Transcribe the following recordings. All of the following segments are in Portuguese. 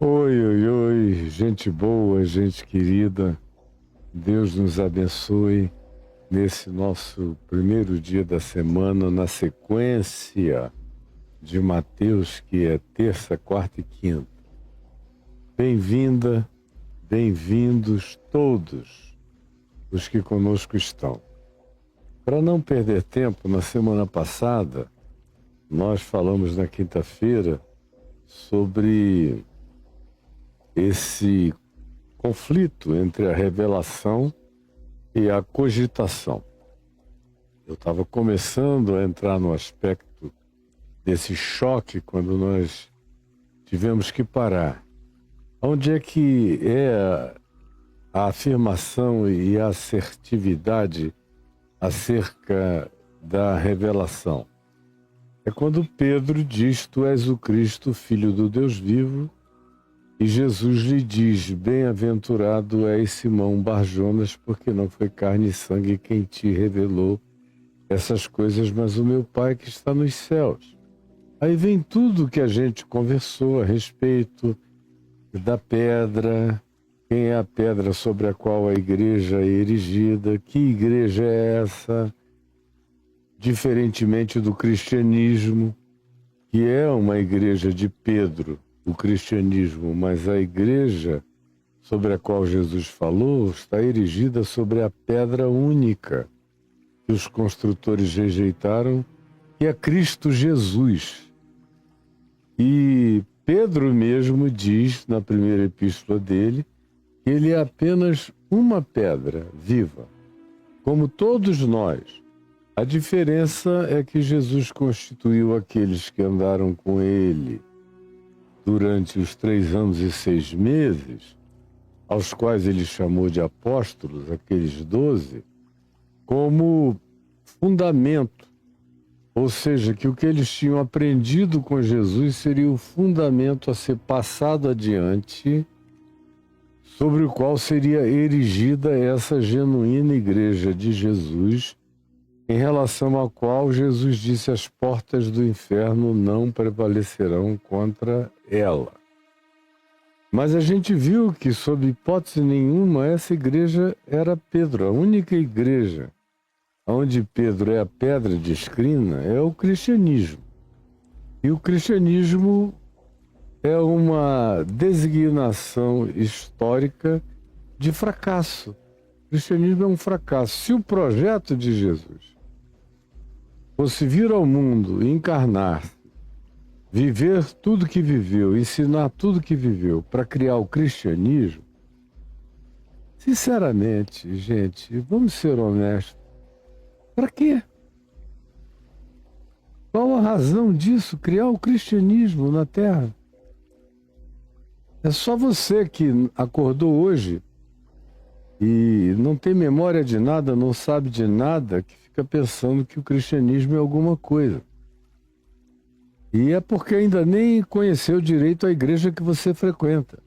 Oi, oi, oi, gente boa, gente querida, Deus nos abençoe nesse nosso primeiro dia da semana, na sequência de Mateus, que é terça, quarta e quinta. Bem-vinda, bem-vindos todos os que conosco estão. Para não perder tempo, na semana passada, nós falamos na quinta-feira sobre esse conflito entre a revelação e a cogitação. Eu estava começando a entrar no aspecto desse choque quando nós tivemos que parar. Onde é que é a afirmação e a assertividade acerca da revelação? É quando Pedro diz: "Tu és o Cristo, Filho do Deus vivo", e Jesus lhe diz: "Bem-aventurado és Simão Bar-Jonas, porque não foi carne e sangue quem te revelou essas coisas, mas o meu Pai que está nos céus." Aí vem tudo que a gente conversou a respeito da pedra, quem é a pedra sobre a qual a igreja é erigida, que igreja é essa, diferentemente do cristianismo, que é uma igreja de Pedro, o cristianismo, mas a igreja sobre a qual Jesus falou está erigida sobre a pedra única que os construtores rejeitaram, que é Cristo Jesus. E Pedro mesmo diz na primeira epístola dele que ele é apenas uma pedra viva, como todos nós. A diferença é que Jesus constituiu aqueles que andaram com ele durante os 3 anos e 6 meses, aos quais ele chamou de apóstolos, aqueles 12, como fundamento. Ou seja, que o que eles tinham aprendido com Jesus seria o fundamento a ser passado adiante, sobre o qual seria erigida essa genuína igreja de Jesus, em relação à qual Jesus disse: "As portas do inferno não prevalecerão contra ela." Mas a gente viu que, sob hipótese nenhuma, essa igreja era Pedro. A única igreja onde Pedro é a pedra de esquina é o cristianismo. E o cristianismo é uma designação histórica de fracasso. O cristianismo é um fracasso. Se o projeto de Jesus fosse vir ao mundo, encarnar, viver tudo que viveu, ensinar tudo que viveu para criar o cristianismo, sinceramente, gente, vamos ser honestos, para quê? Qual a razão disso, criar o cristianismo na Terra? É só você que acordou hoje e não tem memória de nada, não sabe de nada, que fica pensando que o cristianismo é alguma coisa. E é porque ainda nem conheceu direito a igreja que você frequenta.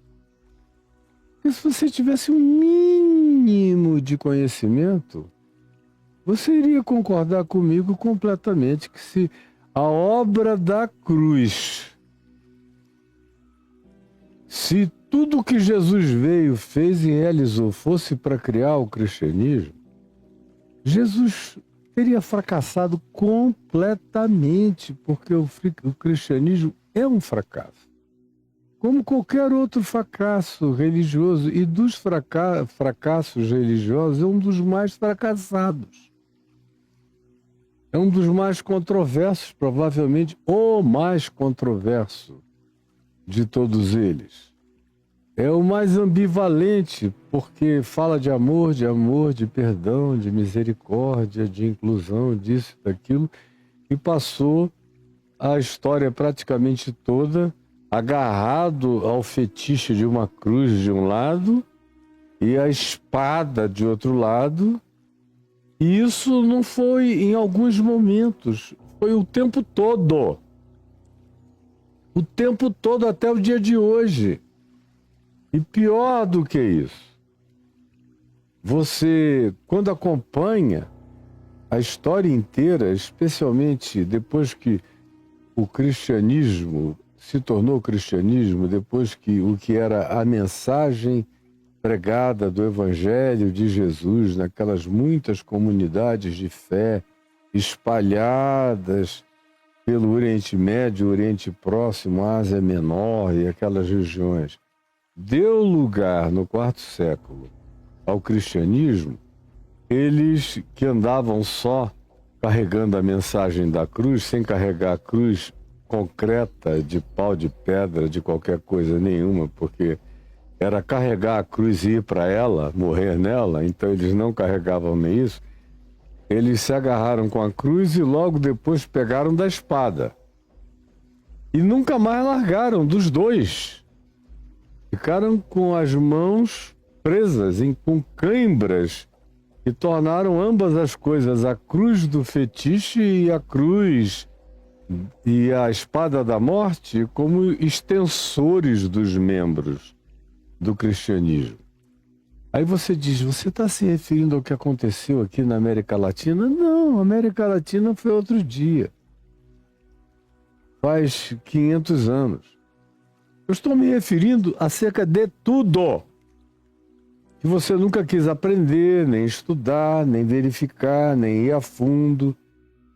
Porque se você tivesse um mínimo de conhecimento, você iria concordar comigo completamente que se a obra da cruz, se tudo que Jesus veio, fez e realizou fosse para criar o cristianismo, Jesus teria fracassado completamente, porque o cristianismo é um fracasso. Como qualquer outro fracasso religioso, e dos fracassos religiosos, é um dos mais fracassados. É um dos mais controversos, provavelmente o mais controverso de todos eles. É o mais ambivalente, porque fala de amor, de perdão, de misericórdia, de inclusão, disso, daquilo, e passou a história praticamente toda agarrado ao fetiche de uma cruz de um lado e a espada de outro lado. E isso não foi em alguns momentos, foi o tempo todo. O tempo todo até o dia de hoje. E pior do que isso, você, quando acompanha a história inteira, especialmente depois que o cristianismo se tornou cristianismo, depois que o que era a mensagem pregada do Evangelho de Jesus naquelas muitas comunidades de fé espalhadas pelo Oriente Médio, Oriente Próximo, Ásia Menor e aquelas regiões, deu lugar no quarto século ao cristianismo, eles que andavam só carregando a mensagem da cruz, sem carregar a cruz concreta de pau, de pedra, de qualquer coisa nenhuma, porque era carregar a cruz e ir para ela, morrer nela, então eles não carregavam nem isso. Eles se agarraram com a cruz e logo depois pegaram da espada. E nunca mais largaram dos dois. Ficaram com as mãos presas com cãibras e tornaram ambas as coisas, a cruz do fetiche e a cruz e a espada da morte, como extensores dos membros do cristianismo. Aí você diz, você está se referindo ao que aconteceu aqui na América Latina? Não, a América Latina foi outro dia. Faz 500 anos. Eu estou me referindo acerca de tudo que você nunca quis aprender, nem estudar, nem verificar, nem ir a fundo,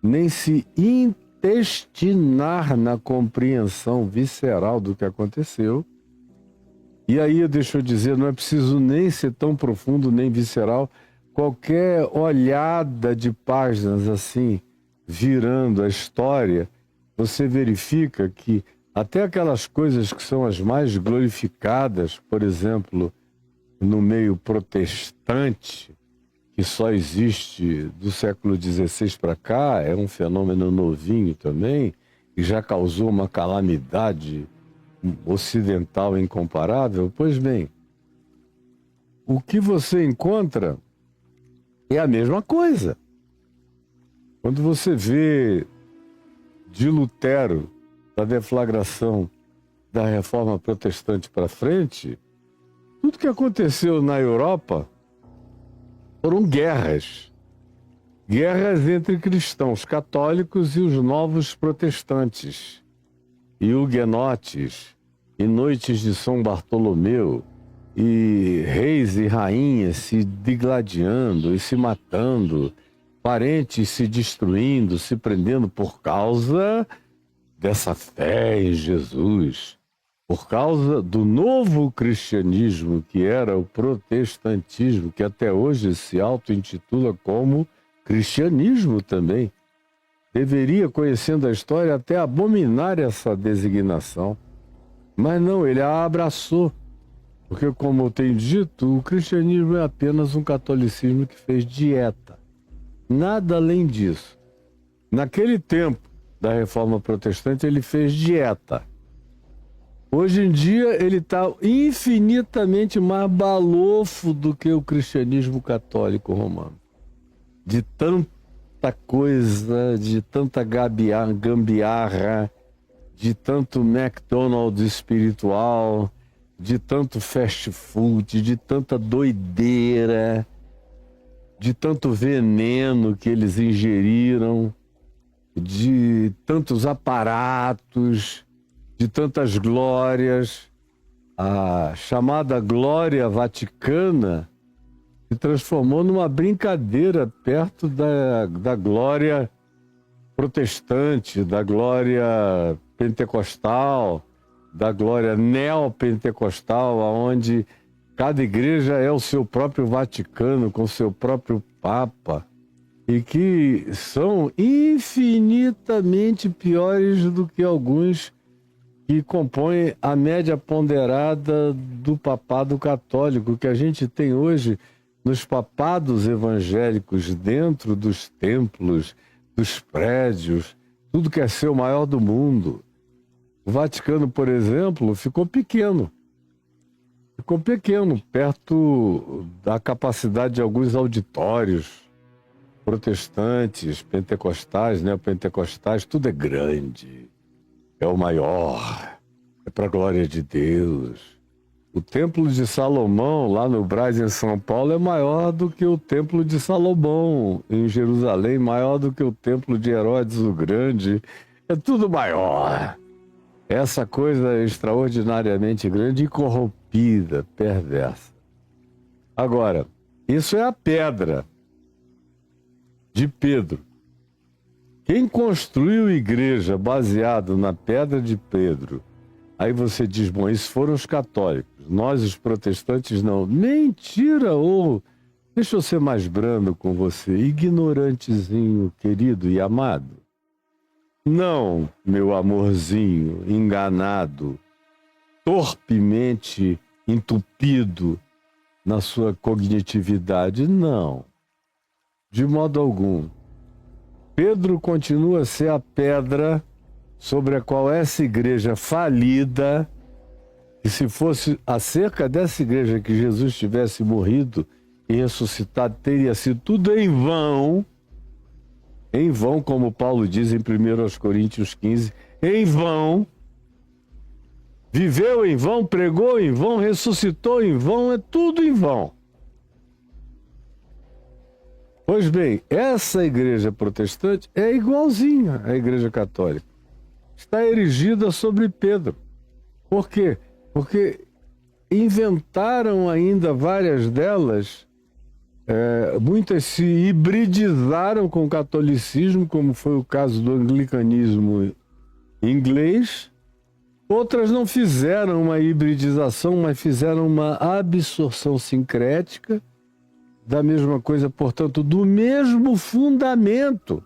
nem se intestinar na compreensão visceral do que aconteceu. E aí, deixa eu dizer, não é preciso nem ser tão profundo, nem visceral. Qualquer olhada de páginas assim, virando a história, você verifica que até aquelas coisas que são as mais glorificadas, por exemplo, no meio protestante, que só existe do século XVI para cá, é um fenômeno novinho também, e já causou uma calamidade ocidental incomparável. Pois bem, o que você encontra é a mesma coisa. Quando você vê de Lutero, da deflagração da Reforma Protestante para frente, tudo que aconteceu na Europa foram guerras. Guerras entre cristãos católicos e os novos protestantes, e huguenotes, e noites de São Bartolomeu, e reis e rainhas se digladiando e se matando, parentes se destruindo, se prendendo por causa dessa fé em Jesus, por causa do novo cristianismo, que era o protestantismo, que até hoje se auto-intitula como cristianismo também. Deveria, conhecendo a história, até abominar essa designação. Mas não, ele a abraçou. Porque, como eu tenho dito, o cristianismo é apenas um catolicismo que fez dieta. Nada além disso. Naquele tempo da Reforma Protestante, ele fez dieta. Hoje em dia ele está infinitamente mais balofo do que o cristianismo católico romano. De tanta coisa, de tanta gambiarra, de tanto McDonald's espiritual, de tanto fast food, de tanta doideira, de tanto veneno que eles ingeriram, de tantos aparatos, de tantas glórias. A chamada glória vaticana se transformou numa brincadeira perto da glória protestante, da glória pentecostal, da glória neopentecostal, onde cada igreja é o seu próprio Vaticano, com seu próprio Papa, e que são infinitamente piores do que alguns que compõem a média ponderada do papado católico, que a gente tem hoje nos papados evangélicos, dentro dos templos, dos prédios, tudo quer ser o maior do mundo. O Vaticano, por exemplo, ficou pequeno, perto da capacidade de alguns auditórios protestantes, pentecostais, neopentecostais, tudo é grande, é o maior, é para a glória de Deus. O Templo de Salomão, lá no Brás, em São Paulo, é maior do que o Templo de Salomão, em Jerusalém, maior do que o Templo de Herodes o Grande. É tudo maior. Essa coisa extraordinariamente grande e corrompida, perversa. Agora, isso é a pedra de Pedro. Quem construiu a igreja baseado na pedra de Pedro? Aí você diz, bom, esses foram os católicos. Nós, os protestantes, não. Mentira! Ou, deixa eu ser mais brando com você, ignorantezinho, querido e amado. Não, meu amorzinho, enganado, torpemente entupido na sua cognitividade, não. De modo algum. Pedro continua a ser a pedra sobre a qual essa igreja falida, e se fosse acerca dessa igreja que Jesus tivesse morrido e ressuscitado, teria sido tudo em vão, como Paulo diz em 1 Coríntios 15, em vão, viveu em vão, pregou em vão, ressuscitou em vão, é tudo em vão. Pois bem, essa igreja protestante é igualzinha à igreja católica. Está erigida sobre Pedro. Por quê? Porque inventaram ainda várias delas, muitas se hibridizaram com o catolicismo, como foi o caso do anglicanismo inglês. Outras não fizeram uma hibridização, mas fizeram uma absorção sincrética da mesma coisa, portanto, do mesmo fundamento.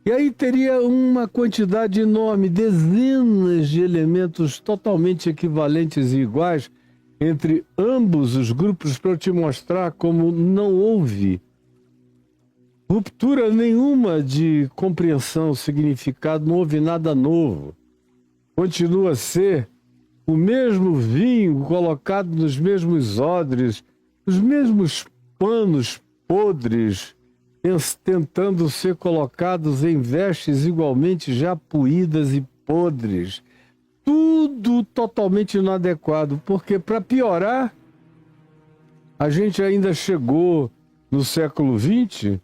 E aí teria uma quantidade enorme, dezenas de elementos totalmente equivalentes e iguais entre ambos os grupos para te mostrar como não houve ruptura nenhuma de compreensão, significado, não houve nada novo. Continua a ser o mesmo vinho colocado nos mesmos odres, os mesmos panos podres, tentando ser colocados em vestes igualmente já puídas e podres. Tudo totalmente inadequado, porque, para piorar, a gente ainda chegou no século XX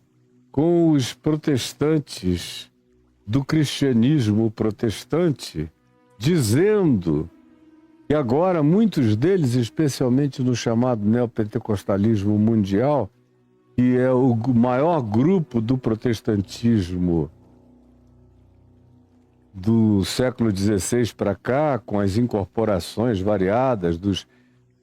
com os protestantes do cristianismo protestante, dizendo que agora muitos deles, especialmente no chamado neopentecostalismo mundial, que é o maior grupo do protestantismo do século XVI para cá, com as incorporações variadas dos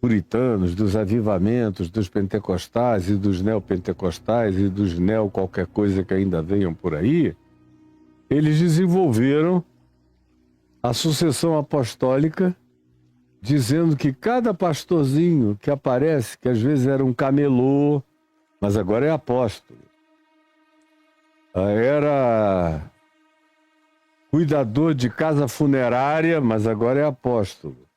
puritanos, dos avivamentos, dos pentecostais e dos neopentecostais e dos neo qualquer coisa que ainda venham por aí, eles desenvolveram a sucessão apostólica, dizendo que cada pastorzinho que aparece, que às vezes era um camelô, mas agora é apóstolo, era cuidador de casa funerária, mas agora é apóstolo.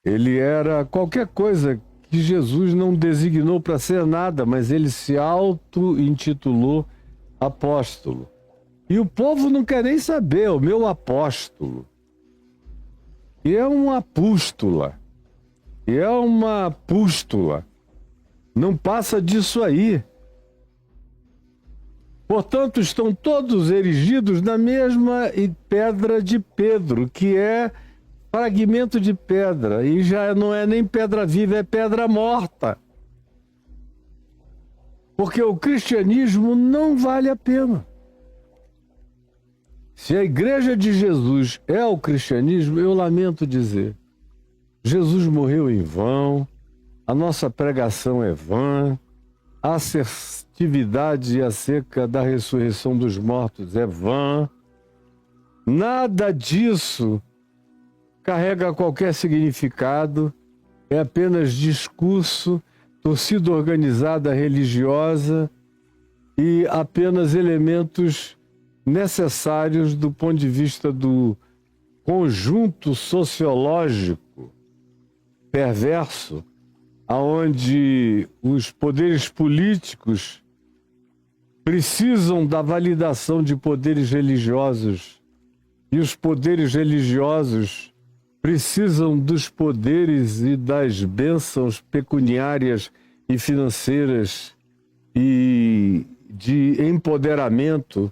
Ele era qualquer coisa que Jesus não designou para ser nada, mas ele se auto-intitulou apóstolo. E o povo não quer nem saber, o meu apóstolo. E é uma apústula. E é uma apústula. Não passa disso aí. Portanto, estão todos erigidos na mesma pedra de Pedro, que é fragmento de pedra. E já não é nem pedra viva, é pedra morta. Porque o cristianismo não vale a pena. Se a igreja de Jesus é o cristianismo, eu lamento dizer, Jesus morreu em vão, a nossa pregação é vã, a assertividade acerca da ressurreição dos mortos é vã, nada disso carrega qualquer significado, é apenas discurso, torcida organizada religiosa e apenas elementos necessários do ponto de vista do conjunto sociológico perverso, aonde os poderes políticos precisam da validação de poderes religiosos e os poderes religiosos precisam dos poderes e das bênçãos pecuniárias e financeiras e de empoderamento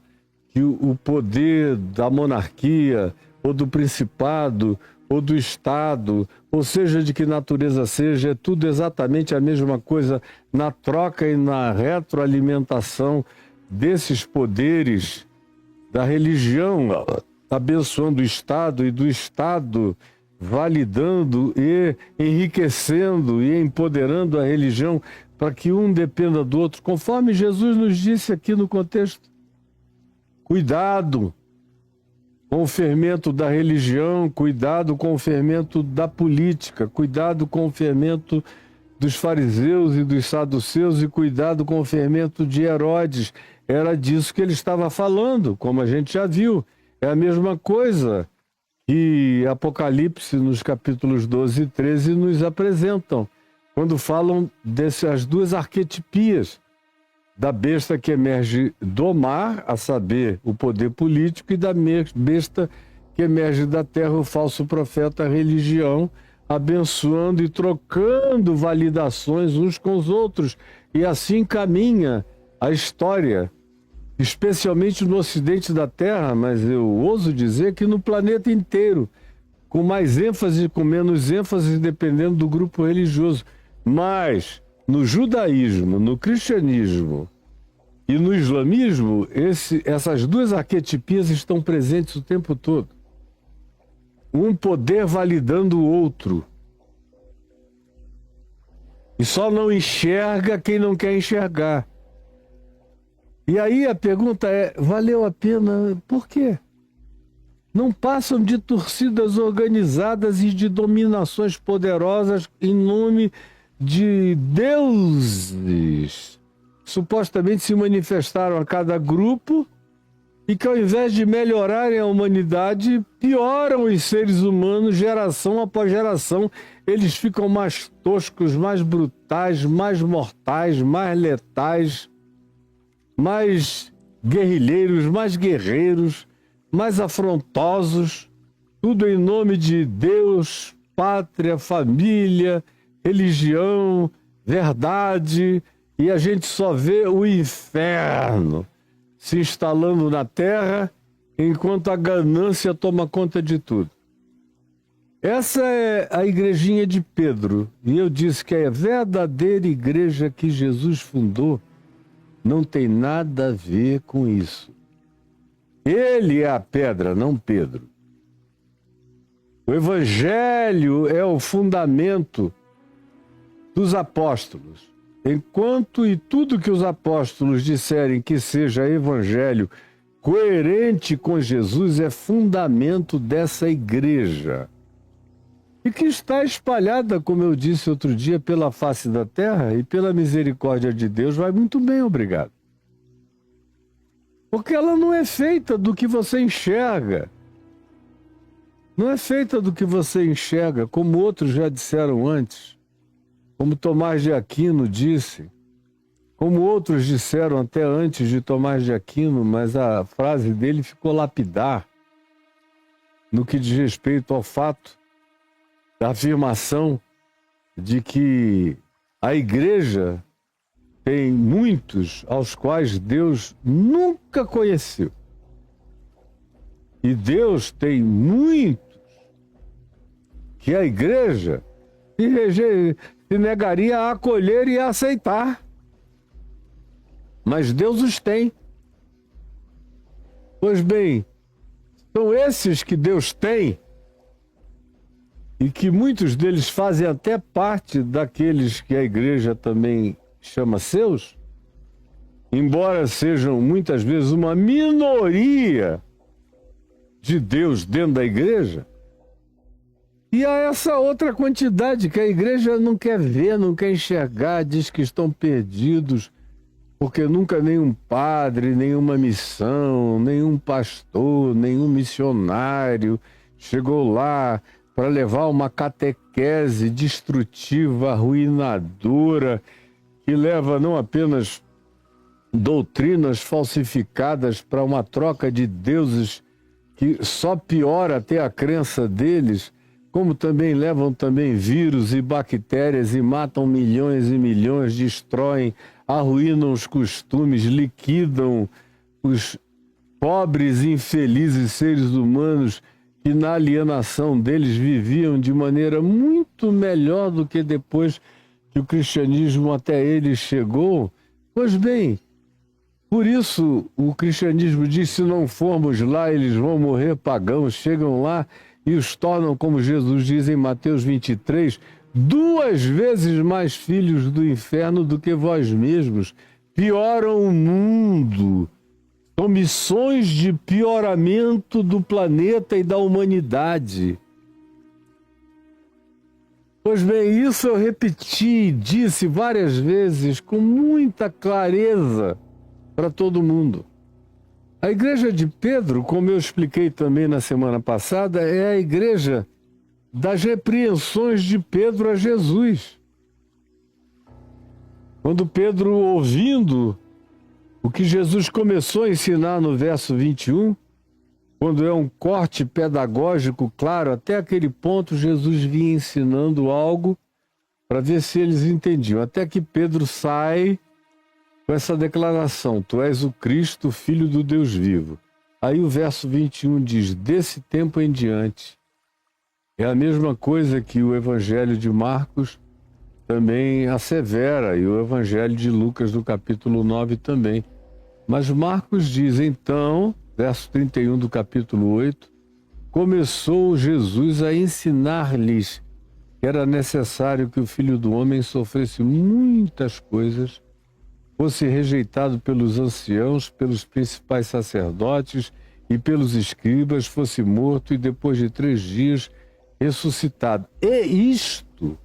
que o poder da monarquia ou do principado ou do Estado, ou seja, de que natureza seja, é tudo exatamente a mesma coisa na troca e na retroalimentação desses poderes da religião, abençoando o Estado e do Estado validando e enriquecendo e empoderando a religião para que um dependa do outro, conforme Jesus nos disse aqui no contexto. Cuidado com o fermento da religião, cuidado com o fermento da política, cuidado com o fermento dos fariseus e dos saduceus e cuidado com o fermento de Herodes. Era disso que ele estava falando, como a gente já viu. É a mesma coisa que Apocalipse, nos capítulos 12 e 13, nos apresentam, quando falam dessas duas arquetipias, da besta que emerge do mar, a saber, o poder político, e da besta que emerge da terra, o falso profeta, a religião, abençoando e trocando validações uns com os outros. E assim caminha a história, especialmente no ocidente da Terra, mas eu ouso dizer que no planeta inteiro, com mais ênfase, com menos ênfase, dependendo do grupo religioso. Mas no judaísmo, no cristianismo e no islamismo, essas duas arquetipias estão presentes o tempo todo. Um poder validando o outro. E só não enxerga quem não quer enxergar. E aí a pergunta é, valeu a pena? Por quê? Não passam de torcidas organizadas e de dominações poderosas em nome de deuses, supostamente se manifestaram a cada grupo e que ao invés de melhorarem a humanidade, pioram os seres humanos geração após geração. Eles ficam mais toscos, mais brutais, mais mortais, mais letais, mais guerrilheiros, mais guerreiros, mais afrontosos, tudo em nome de Deus, pátria, família, religião, verdade, e a gente só vê o inferno se instalando na terra enquanto a ganância toma conta de tudo. Essa é a igrejinha de Pedro, e eu disse que a verdadeira igreja que Jesus fundou não tem nada a ver com isso. Ele é a pedra, não Pedro. O Evangelho é o fundamento dos apóstolos. Enquanto e tudo que os apóstolos disserem que seja evangelho coerente com Jesus é fundamento dessa igreja. E que está espalhada, como eu disse outro dia, pela face da terra e pela misericórdia de Deus, vai muito bem, obrigado. Porque ela não é feita do que você enxerga. Não é feita do que você enxerga, como outros já disseram antes. Como Tomás de Aquino disse. Como outros disseram até antes de Tomás de Aquino, mas a frase dele ficou lapidar no que diz respeito ao fato da afirmação de que a igreja tem muitos aos quais Deus nunca conheceu. E Deus tem muitos que a igreja se negaria a acolher e a aceitar. Mas Deus os tem. Pois bem, são esses que Deus tem e que muitos deles fazem até parte daqueles que a igreja também chama seus, embora sejam muitas vezes uma minoria de Deus dentro da igreja. E há essa outra quantidade que a igreja não quer ver, não quer enxergar, diz que estão perdidos, porque nunca nenhum padre, nenhuma missão, nenhum pastor, nenhum missionário chegou lá para levar uma catequese destrutiva, arruinadora, que leva não apenas doutrinas falsificadas para uma troca de deuses que só piora até a crença deles, como também levam também vírus e bactérias e matam milhões e milhões, destroem, arruinam os costumes, liquidam os pobres e infelizes seres humanos que na alienação deles viviam de maneira muito melhor do que depois que o cristianismo até eles chegou. Pois bem, por isso o cristianismo diz: se não formos lá, eles vão morrer pagãos. Chegam lá e os tornam, como Jesus diz em Mateus 23, 2 vezes mais filhos do inferno do que vós mesmos. Pioram o mundo. São missões de pioramento do planeta e da humanidade. Pois bem, isso eu repeti, disse várias vezes com muita clareza para todo mundo. A igreja de Pedro, como eu expliquei também na semana passada, é a igreja das repreensões de Pedro a Jesus. Quando Pedro, ouvindo o que Jesus começou a ensinar no verso 21, quando é um corte pedagógico claro, até aquele ponto Jesus vinha ensinando algo para ver se eles entendiam. Até que Pedro sai com essa declaração: tu és o Cristo, filho do Deus vivo. Aí o verso 21 diz: desse tempo em diante. É a mesma coisa que o Evangelho de Marcos também assevera, e o Evangelho de Lucas, do capítulo 9 também. Mas Marcos diz: então, verso 31 do capítulo 8, começou Jesus a ensinar-lhes que era necessário que o Filho do Homem sofresse muitas coisas, fosse rejeitado pelos anciãos, pelos principais sacerdotes e pelos escribas, fosse morto e depois de 3 dias ressuscitado. E isto,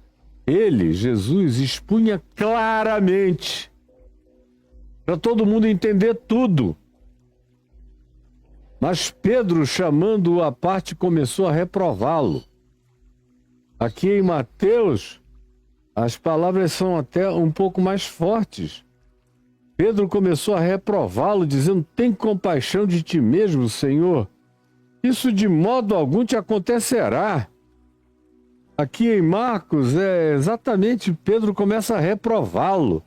ele, Jesus, expunha claramente, para todo mundo entender tudo. Mas Pedro, chamando-o à parte, começou a reprová-lo. Aqui em Mateus, as palavras são até um pouco mais fortes. Pedro começou a reprová-lo, dizendo: tem compaixão de ti mesmo, Senhor. Isso de modo algum te acontecerá. Aqui em Marcos, exatamente Pedro começa a reprová-lo.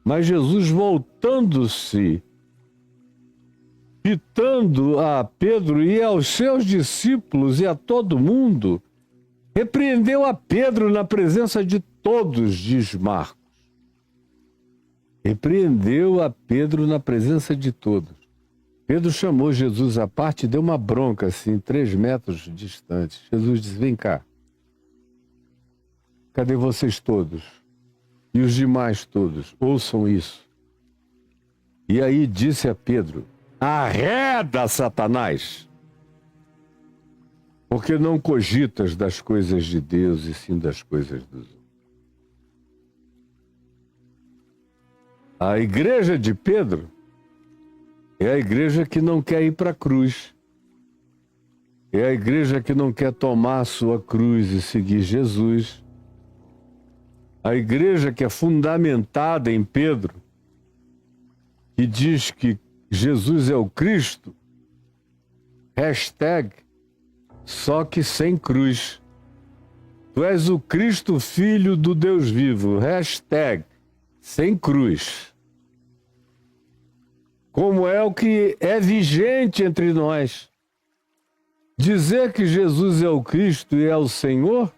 Mas Jesus, voltando-se, pitando a Pedro e aos seus discípulos e a todo mundo, repreendeu a Pedro na presença de todos, diz Marcos. Repreendeu a Pedro na presença de todos. Pedro chamou Jesus à parte e deu uma bronca, assim, 3 metros distante. Jesus disse: vem cá. Cadê vocês todos? E os demais todos? Ouçam isso. E aí disse a Pedro: arreda, Satanás! Porque não cogitas das coisas de Deus e sim das coisas dos homens. A igreja de Pedro É a igreja que não quer ir para a cruz. É a igreja que não quer tomar a sua cruz e seguir Jesus. A igreja que é fundamentada em Pedro, que diz que Jesus é o Cristo, hashtag, só que sem cruz. Tu és o Cristo, Filho do Deus vivo, hashtag, sem cruz. Como é o que é vigente entre nós. Dizer que Jesus é o Cristo e é o Senhor,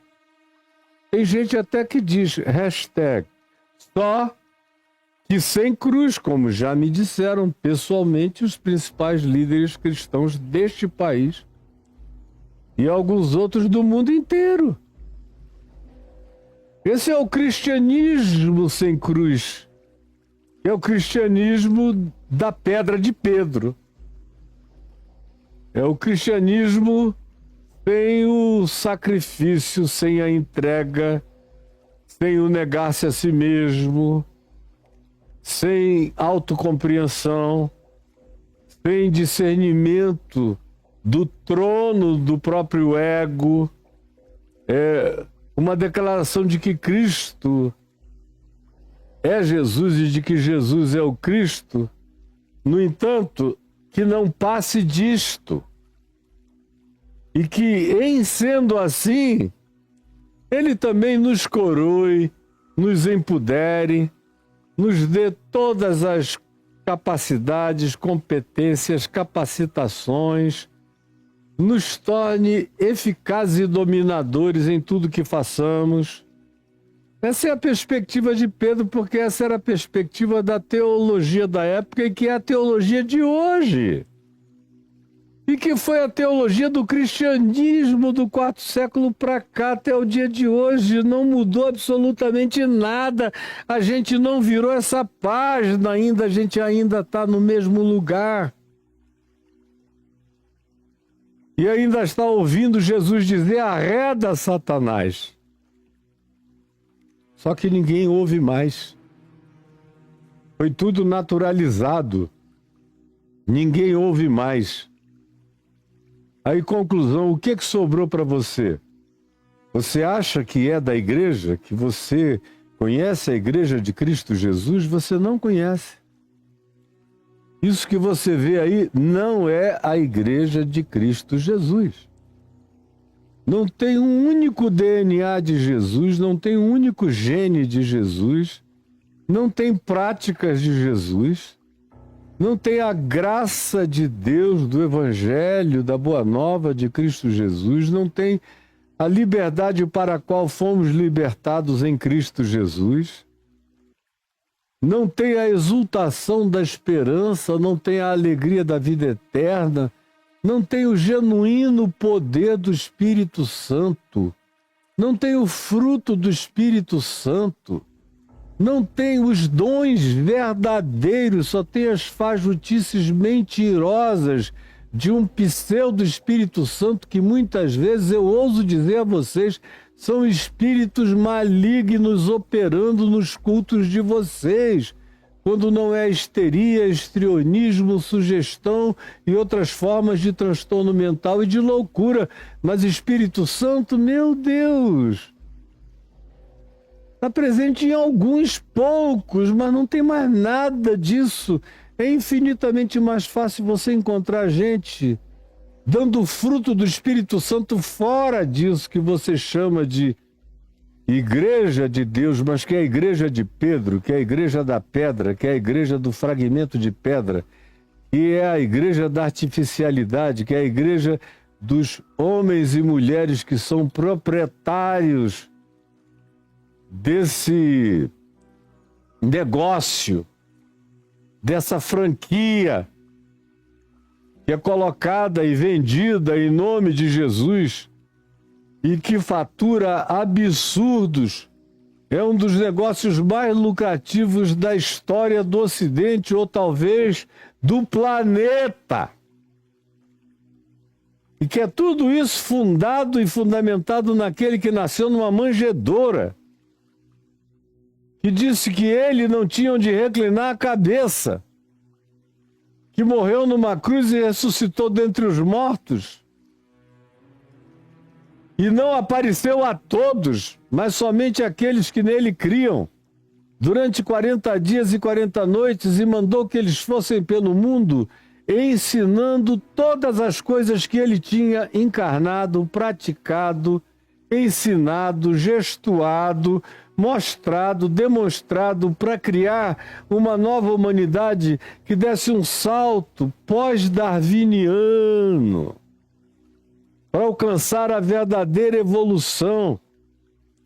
tem gente até que diz, hashtag, só que sem cruz, como já me disseram pessoalmente os principais líderes cristãos deste país e alguns outros do mundo inteiro. Esse é o cristianismo sem cruz. É o cristianismo da pedra de Pedro. É o cristianismo sem o sacrifício, sem a entrega, sem o negar-se a si mesmo, sem autocompreensão, sem discernimento do trono do próprio ego. É uma declaração de que Cristo é Jesus e de que Jesus é o Cristo. No entanto, que não passe disto. E que, em sendo assim, Ele também nos coroe, nos empodere, nos dê todas as capacidades, competências, capacitações, nos torne eficazes e dominadores em tudo que façamos. Essa é a perspectiva de Pedro, porque essa era a perspectiva da teologia da época e que é a teologia de hoje. E que foi a teologia do cristianismo do quarto século para cá até o dia de hoje. Não mudou absolutamente nada. A gente não virou essa página ainda, a gente ainda está no mesmo lugar. E ainda está ouvindo Jesus dizer, arreda, Satanás. Só que ninguém ouve mais. Foi tudo naturalizado. Ninguém ouve mais. Aí, conclusão, o que sobrou para você? Você acha que é da igreja? Que você conhece a igreja de Cristo Jesus? Você não conhece. Isso que você vê aí não é a igreja de Cristo Jesus. Não tem um único DNA de Jesus, não tem um único gene de Jesus, não tem práticas de Jesus, não tem a graça de Deus, do Evangelho, da Boa Nova de Cristo Jesus, não tem a liberdade para a qual fomos libertados em Cristo Jesus, não tem a exultação da esperança, não tem a alegria da vida eterna, não tem o genuíno poder do Espírito Santo, não tem o fruto do Espírito Santo, não tem os dons verdadeiros, só tem as fajutices mentirosas de um pseudo Espírito Santo que muitas vezes, eu ouso dizer a vocês, são espíritos malignos operando nos cultos de vocês, quando não é histeria, histrionismo, sugestão e outras formas de transtorno mental e de loucura. Mas Espírito Santo, meu Deus, está presente em alguns poucos, mas não tem mais nada disso. É infinitamente mais fácil você encontrar gente dando o fruto do Espírito Santo fora disso que você chama de igreja de Deus, mas que é a igreja de Pedro, que é a igreja da pedra, que é a igreja do fragmento de pedra, que é a igreja da artificialidade, que é a igreja dos homens e mulheres que são proprietários desse negócio, dessa franquia que é colocada e vendida em nome de Jesus e que fatura absurdos. É um dos negócios mais lucrativos da história do Ocidente ou talvez do planeta. E que é tudo isso fundado e fundamentado naquele que nasceu numa manjedoura, que disse que ele não tinha onde reclinar a cabeça. que morreu numa cruz e ressuscitou dentre os mortos, e não apareceu a todos, mas somente àqueles que nele criam, durante 40 dias e 40 noites, e mandou que eles fossem pelo mundo, ensinando todas as coisas que ele tinha encarnado, praticado, ensinado, gestuado, mostrado, demonstrado, para criar uma nova humanidade que desse um salto pós-darwiniano, para alcançar a verdadeira evolução,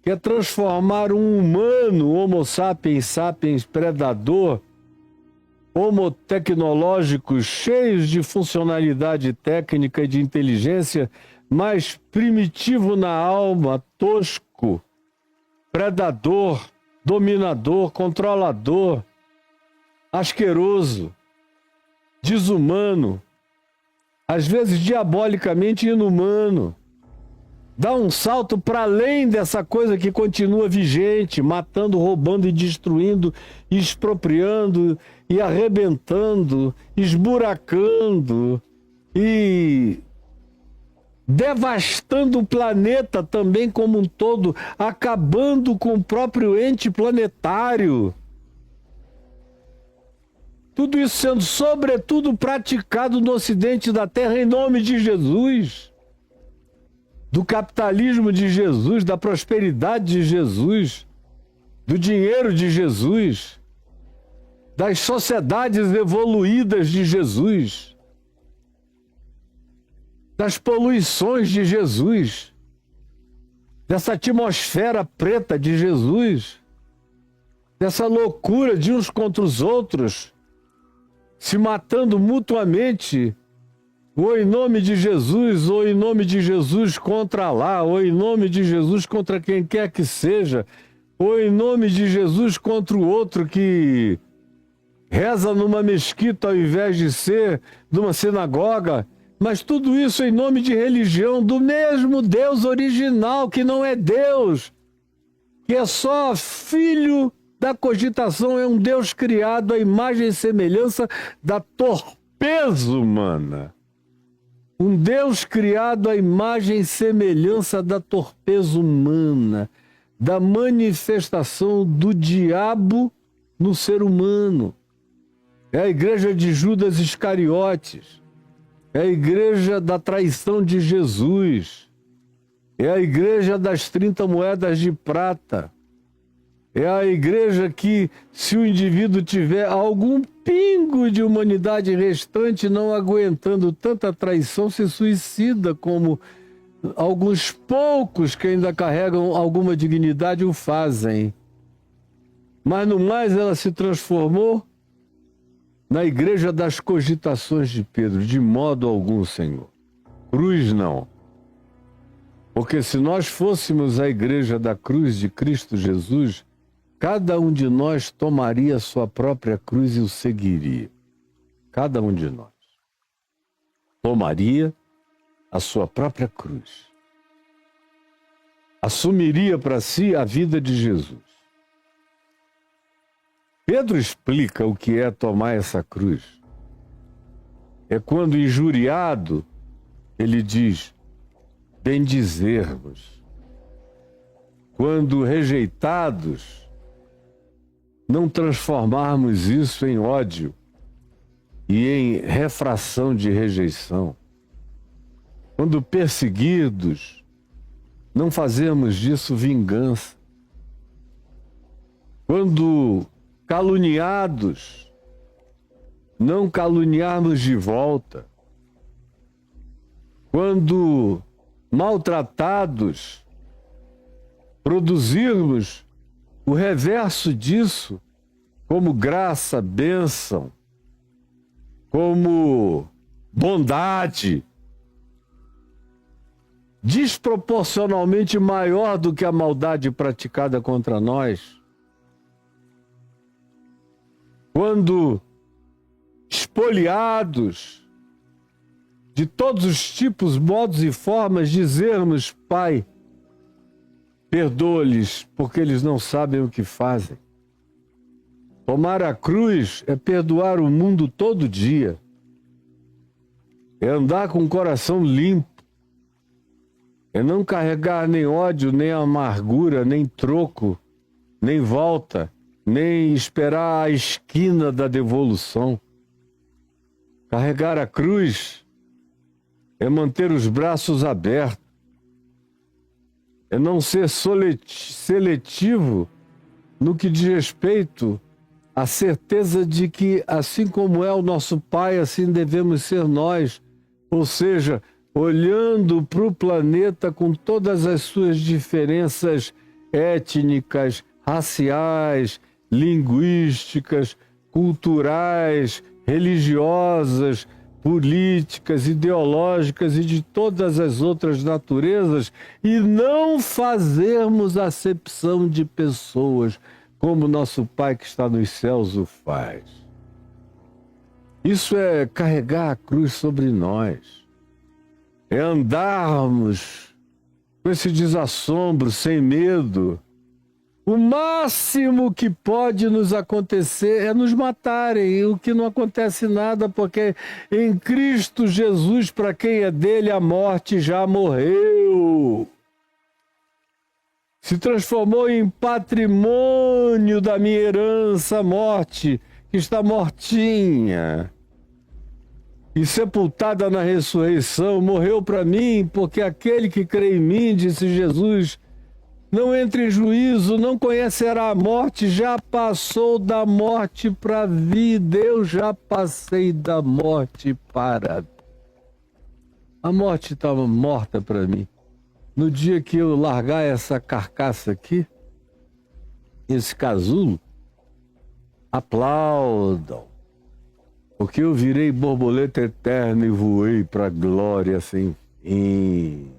que é transformar um humano, Homo sapiens sapiens predador, homo tecnológico, cheios de funcionalidade técnica e de inteligência, mas primitivo na alma, tosco, predador, dominador, controlador, asqueroso, desumano, às vezes diabolicamente inumano. Dá um salto para além dessa coisa que continua vigente, matando, roubando e destruindo, expropriando e arrebentando, esburacando e devastando o planeta também como um todo, acabando com o próprio ente planetário. Tudo isso sendo, sobretudo, praticado no ocidente da Terra em nome de Jesus, do capitalismo de Jesus, da prosperidade de Jesus, do dinheiro de Jesus, das sociedades evoluídas de Jesus, das poluições de Jesus, dessa atmosfera preta de Jesus, dessa loucura de uns contra os outros, se matando mutuamente, ou em nome de Jesus, ou em nome de Jesus contra lá, ou em nome de Jesus contra quem quer que seja, ou em nome de Jesus contra o outro que reza numa mesquita ao invés de ser numa sinagoga, mas tudo isso em nome de religião do mesmo Deus original, que não é Deus, que é só filho da cogitação, é um Deus criado à imagem e semelhança da torpeza humana. Um Deus criado à imagem e semelhança da torpeza humana, da manifestação do diabo no ser humano. É a igreja de Judas Iscariotes, é a igreja da traição de Jesus, é a igreja das 30 moedas de prata, é a igreja que, se o indivíduo tiver algum pingo de humanidade restante, não aguentando tanta traição, se suicida, como alguns poucos que ainda carregam alguma dignidade o fazem. Mas no mais ela se transformou na igreja das cogitações de Pedro, de modo algum, Senhor. Cruz não. Porque se nós fôssemos a igreja da cruz de Cristo Jesus, cada um de nós tomaria a sua própria cruz e o seguiria. Cada um de nós tomaria a sua própria cruz. Assumiria para si a vida de Jesus. Pedro explica o que é tomar essa cruz. É quando injuriado, ele diz, bendizer-vos. Quando rejeitados, não transformarmos isso em ódio e em refração de rejeição. Quando perseguidos, não fazermos disso vingança. Quando caluniados, não caluniarmos de volta. Quando maltratados, produzirmos o reverso disso como graça, bênção, como bondade, desproporcionalmente maior do que a maldade praticada contra nós. Quando espoliados de todos os tipos, modos e formas, dizermos, Pai, perdoa-lhes, porque eles não sabem o que fazem. Tomar a cruz é perdoar o mundo todo dia. é andar com o coração limpo, é não carregar nem ódio, nem amargura, nem troco, nem volta, nem esperar a esquina da devolução. Carregar a cruz é manter os braços abertos, é não ser seletivo no que diz respeito à certeza de que, assim como é o nosso Pai, assim devemos ser nós. Ou seja, olhando para o planeta com todas as suas diferenças étnicas, raciais, linguísticas, culturais, religiosas, políticas, ideológicas e de todas as outras naturezas, e não fazermos acepção de pessoas, como nosso Pai que está nos céus o faz. Isso é carregar a cruz sobre nós, é andarmos com esse desassombro, sem medo. O máximo que pode nos acontecer é nos matarem, o que não acontece nada, porque em Cristo Jesus, para quem é dele, a morte já morreu. Se transformou em patrimônio da minha herança, a morte, que está mortinha. E sepultada na ressurreição, morreu para mim, porque aquele que crê em mim, disse Jesus, não entra em juízo, não conhecerá a morte, já passou da morte para a vida, eu já passei da morte para a vida. A morte estava morta para mim. No dia que eu largar essa carcaça aqui, esse casulo, aplaudam, porque eu virei borboleta eterna e voei para a glória sem fim.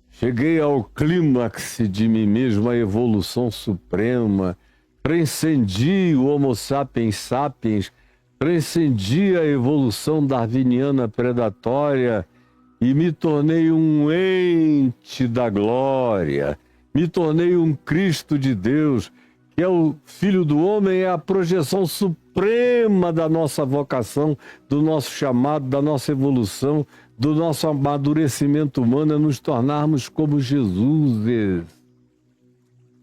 Cheguei ao clímax de mim mesmo, a evolução suprema, transcendi o Homo sapiens sapiens, transcendi a evolução darwiniana predatória e me tornei um ente da glória, me tornei um Cristo de Deus, que é o Filho do Homem, é a projeção suprema da nossa vocação, do nosso chamado, da nossa evolução, do nosso amadurecimento humano, é nos tornarmos como Jesus.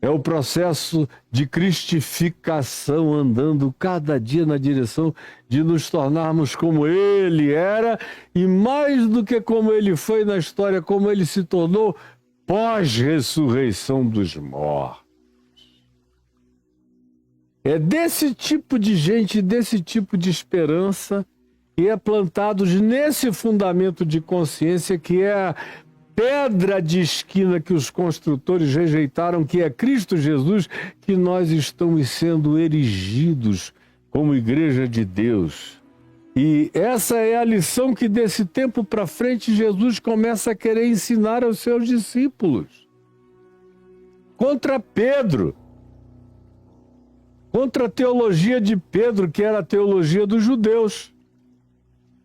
É o processo de cristificação, andando cada dia na direção de nos tornarmos como Ele era e mais do que como Ele foi na história, como Ele se tornou pós-ressurreição dos mortos. É desse tipo de gente, desse tipo de esperança e é plantados nesse fundamento de consciência que é a pedra de esquina que os construtores rejeitaram, que é Cristo Jesus, que nós estamos sendo erigidos como igreja de Deus. E essa é a lição que desse tempo para frente Jesus começa a querer ensinar aos seus discípulos. Contra Pedro, contra a teologia de Pedro, que era a teologia dos judeus.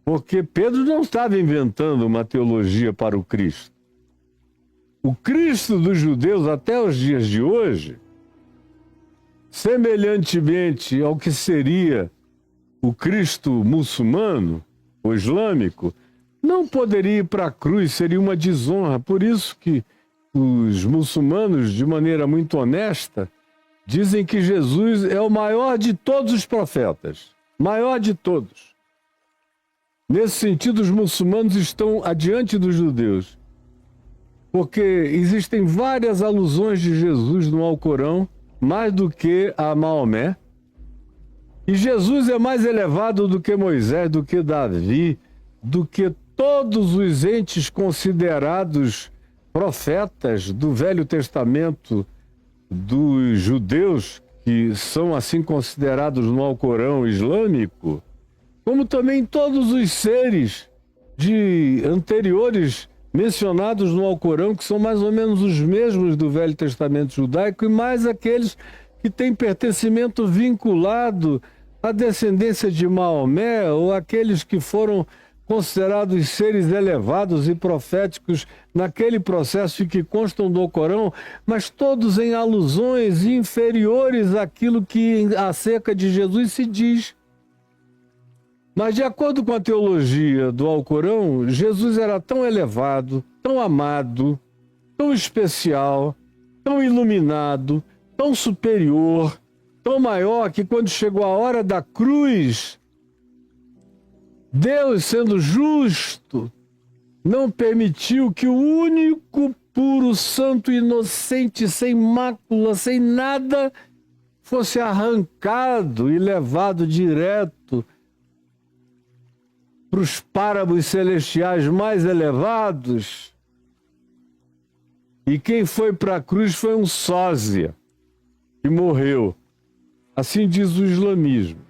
Porque Pedro não estava inventando uma teologia para o Cristo. O Cristo dos judeus, até os dias de hoje, semelhantemente ao que seria o Cristo muçulmano, ou islâmico, não poderia ir para a cruz, seria uma desonra. Por isso que os muçulmanos, de maneira muito honesta, dizem que Jesus é o maior de todos os profetas, maior de todos. Nesse sentido, os muçulmanos estão adiante dos judeus, porque existem várias alusões de Jesus no Alcorão, mais do que a Maomé, e Jesus é mais elevado do que Moisés, do que Davi, do que todos os entes considerados profetas do Velho Testamento dos judeus, que são assim considerados no Alcorão islâmico, como também todos os seres anteriores mencionados no Alcorão, que são mais ou menos os mesmos do Velho Testamento judaico, e mais aqueles que têm pertencimento vinculado à descendência de Maomé, ou aqueles que foram considerados seres elevados e proféticos naquele processo e que constam do Alcorão, mas todos em alusões inferiores àquilo que acerca de Jesus se diz. Mas, de acordo com a teologia do Alcorão, Jesus era tão elevado, tão amado, tão especial, tão iluminado, tão superior, tão maior, que quando chegou a hora da cruz, Deus, sendo justo, não permitiu que o único puro, santo, inocente, sem mácula, sem nada, fosse arrancado e levado direto para os páramos celestiais mais elevados. E quem foi para a cruz foi um sósia, que morreu. Assim diz o islamismo.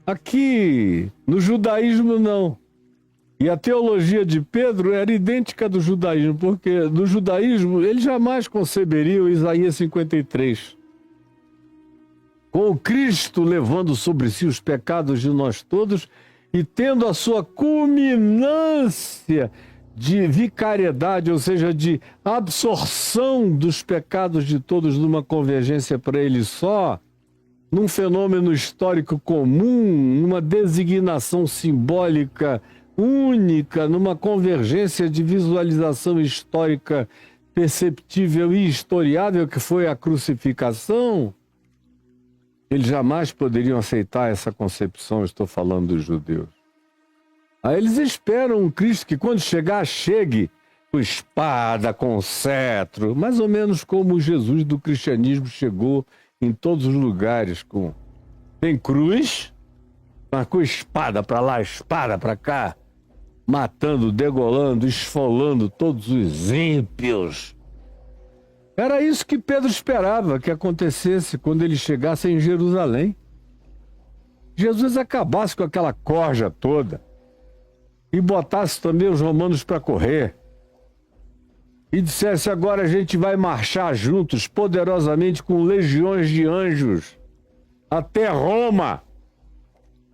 Aqui, no judaísmo, não. E a teologia de Pedro era idêntica do judaísmo, porque no judaísmo ele jamais conceberia o Isaías 53. Com o Cristo levando sobre si os pecados de nós todos e tendo a sua culminância de vicariedade, ou seja, de absorção dos pecados de todos numa convergência para ele só, num fenômeno histórico comum, numa designação simbólica única, numa convergência de visualização histórica perceptível e historiável, que foi a crucificação, eles jamais poderiam aceitar essa concepção. Estou falando dos judeus. Aí eles esperam um Cristo que, quando chegar, chegue com espada, com cetro, mais ou menos como o Jesus do cristianismo chegou em todos os lugares. Tem cruz, mas com espada para lá, espada para cá, matando, degolando, esfolando todos os ímpios. Era isso que Pedro esperava que acontecesse quando ele chegasse em Jerusalém. Jesus acabasse com aquela corja toda e botasse também os romanos para correr e dissesse: agora a gente vai marchar juntos, poderosamente, com legiões de anjos até Roma.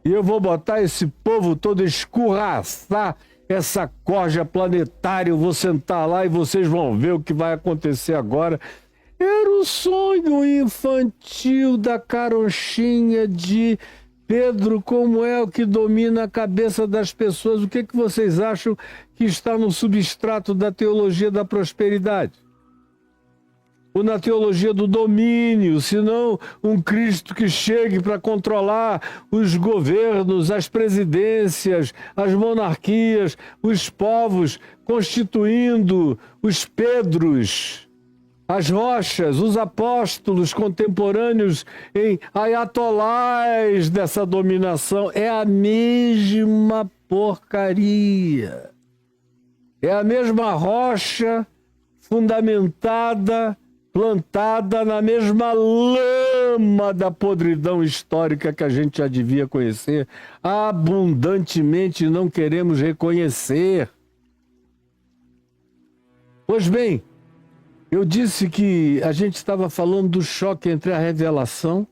E eu vou botar esse povo todo, escorraçar essa corja planetária, eu vou sentar lá e vocês vão ver o que vai acontecer agora. Era o sonho infantil da caronchinha de Pedro. Como é o que domina a cabeça das pessoas? O que vocês acham que está no substrato da teologia da prosperidade? Ou na teologia do domínio, senão um Cristo que chegue para controlar os governos, as presidências, as monarquias, os povos, constituindo os Pedros, as rochas, os apóstolos contemporâneos em ayatolás dessa dominação. É a mesma porcaria. É a mesma rocha fundamentada, plantada na mesma lama da podridão histórica que a gente já devia conhecer abundantemente e não queremos reconhecer. Pois bem, eu disse que a gente estava falando do choque entre a revelação,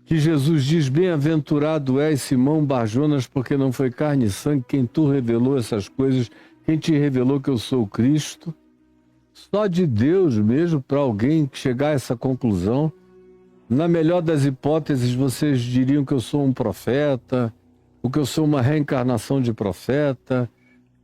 que Jesus diz: bem-aventurado és, Simão Barjonas, porque não foi carne e sangue quem tu revelou essas coisas, quem te revelou que eu sou o Cristo. Só de Deus mesmo para alguém chegar a essa conclusão. Na melhor das hipóteses, vocês diriam que eu sou um profeta, ou que eu sou uma reencarnação de profeta,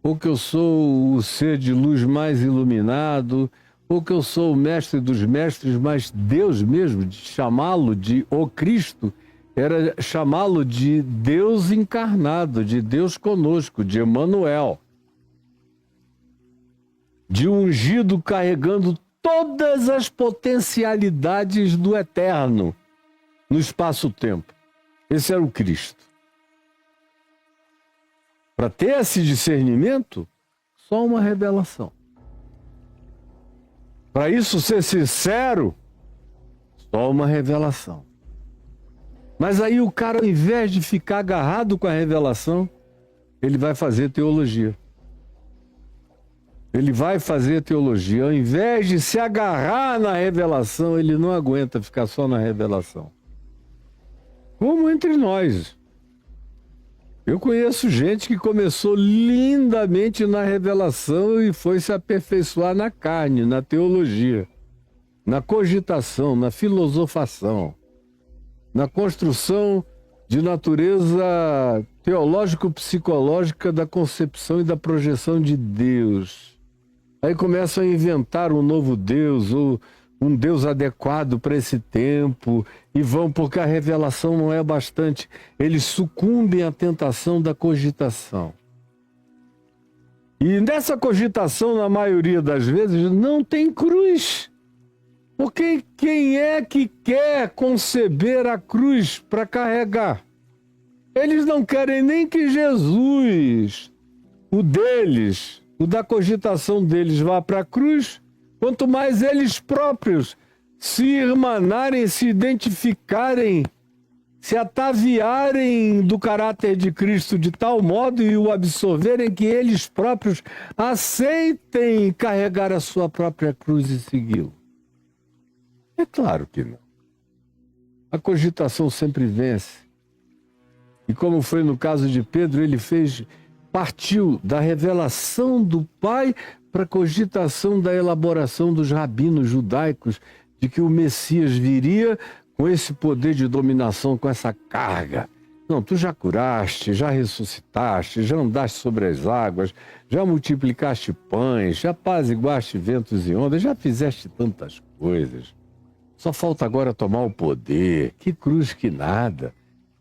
ou que eu sou o ser de luz mais iluminado, ou que eu sou o mestre dos mestres, mas Deus mesmo, de chamá-lo de o Cristo, era chamá-lo de Deus encarnado, de Deus conosco, de Emanuel. De ungido carregando todas as potencialidades do eterno no espaço-tempo. Esse era o Cristo. Para ter esse discernimento, só uma revelação. Para isso ser sincero, só uma revelação. Mas aí o cara, ao invés de ficar agarrado com a revelação, ele vai fazer teologia. Ele vai fazer teologia. Ao invés de se agarrar na revelação, ele não aguenta ficar só na revelação. Como entre nós. Eu conheço gente que começou lindamente na revelação e foi se aperfeiçoar na carne, na teologia, na cogitação, na filosofação, na construção de natureza teológico-psicológica da concepção e da projeção de Deus. Aí começam a inventar um novo Deus, ou um Deus adequado para esse tempo, e vão, porque a revelação não é bastante. Eles sucumbem à tentação da cogitação. E nessa cogitação, na maioria das vezes, não tem cruz. Porque quem é que quer conceber a cruz para carregar? Eles não querem nem que Jesus, o deles, o da cogitação deles, vá para a cruz, quanto mais eles próprios se irmanarem, se identificarem, se ataviarem do caráter de Cristo de tal modo e o absorverem que eles próprios aceitem carregar a sua própria cruz e segui-lo. É claro que não. A cogitação sempre vence. E como foi no caso de Pedro, ele partiu da revelação do Pai para a cogitação da elaboração dos rabinos judaicos de que o Messias viria com esse poder de dominação, com essa carga. Não, tu já curaste, já ressuscitaste, já andaste sobre as águas, já multiplicaste pães, já apaziguaste ventos e ondas, já fizeste tantas coisas. Só falta agora tomar o poder. Que cruz que nada.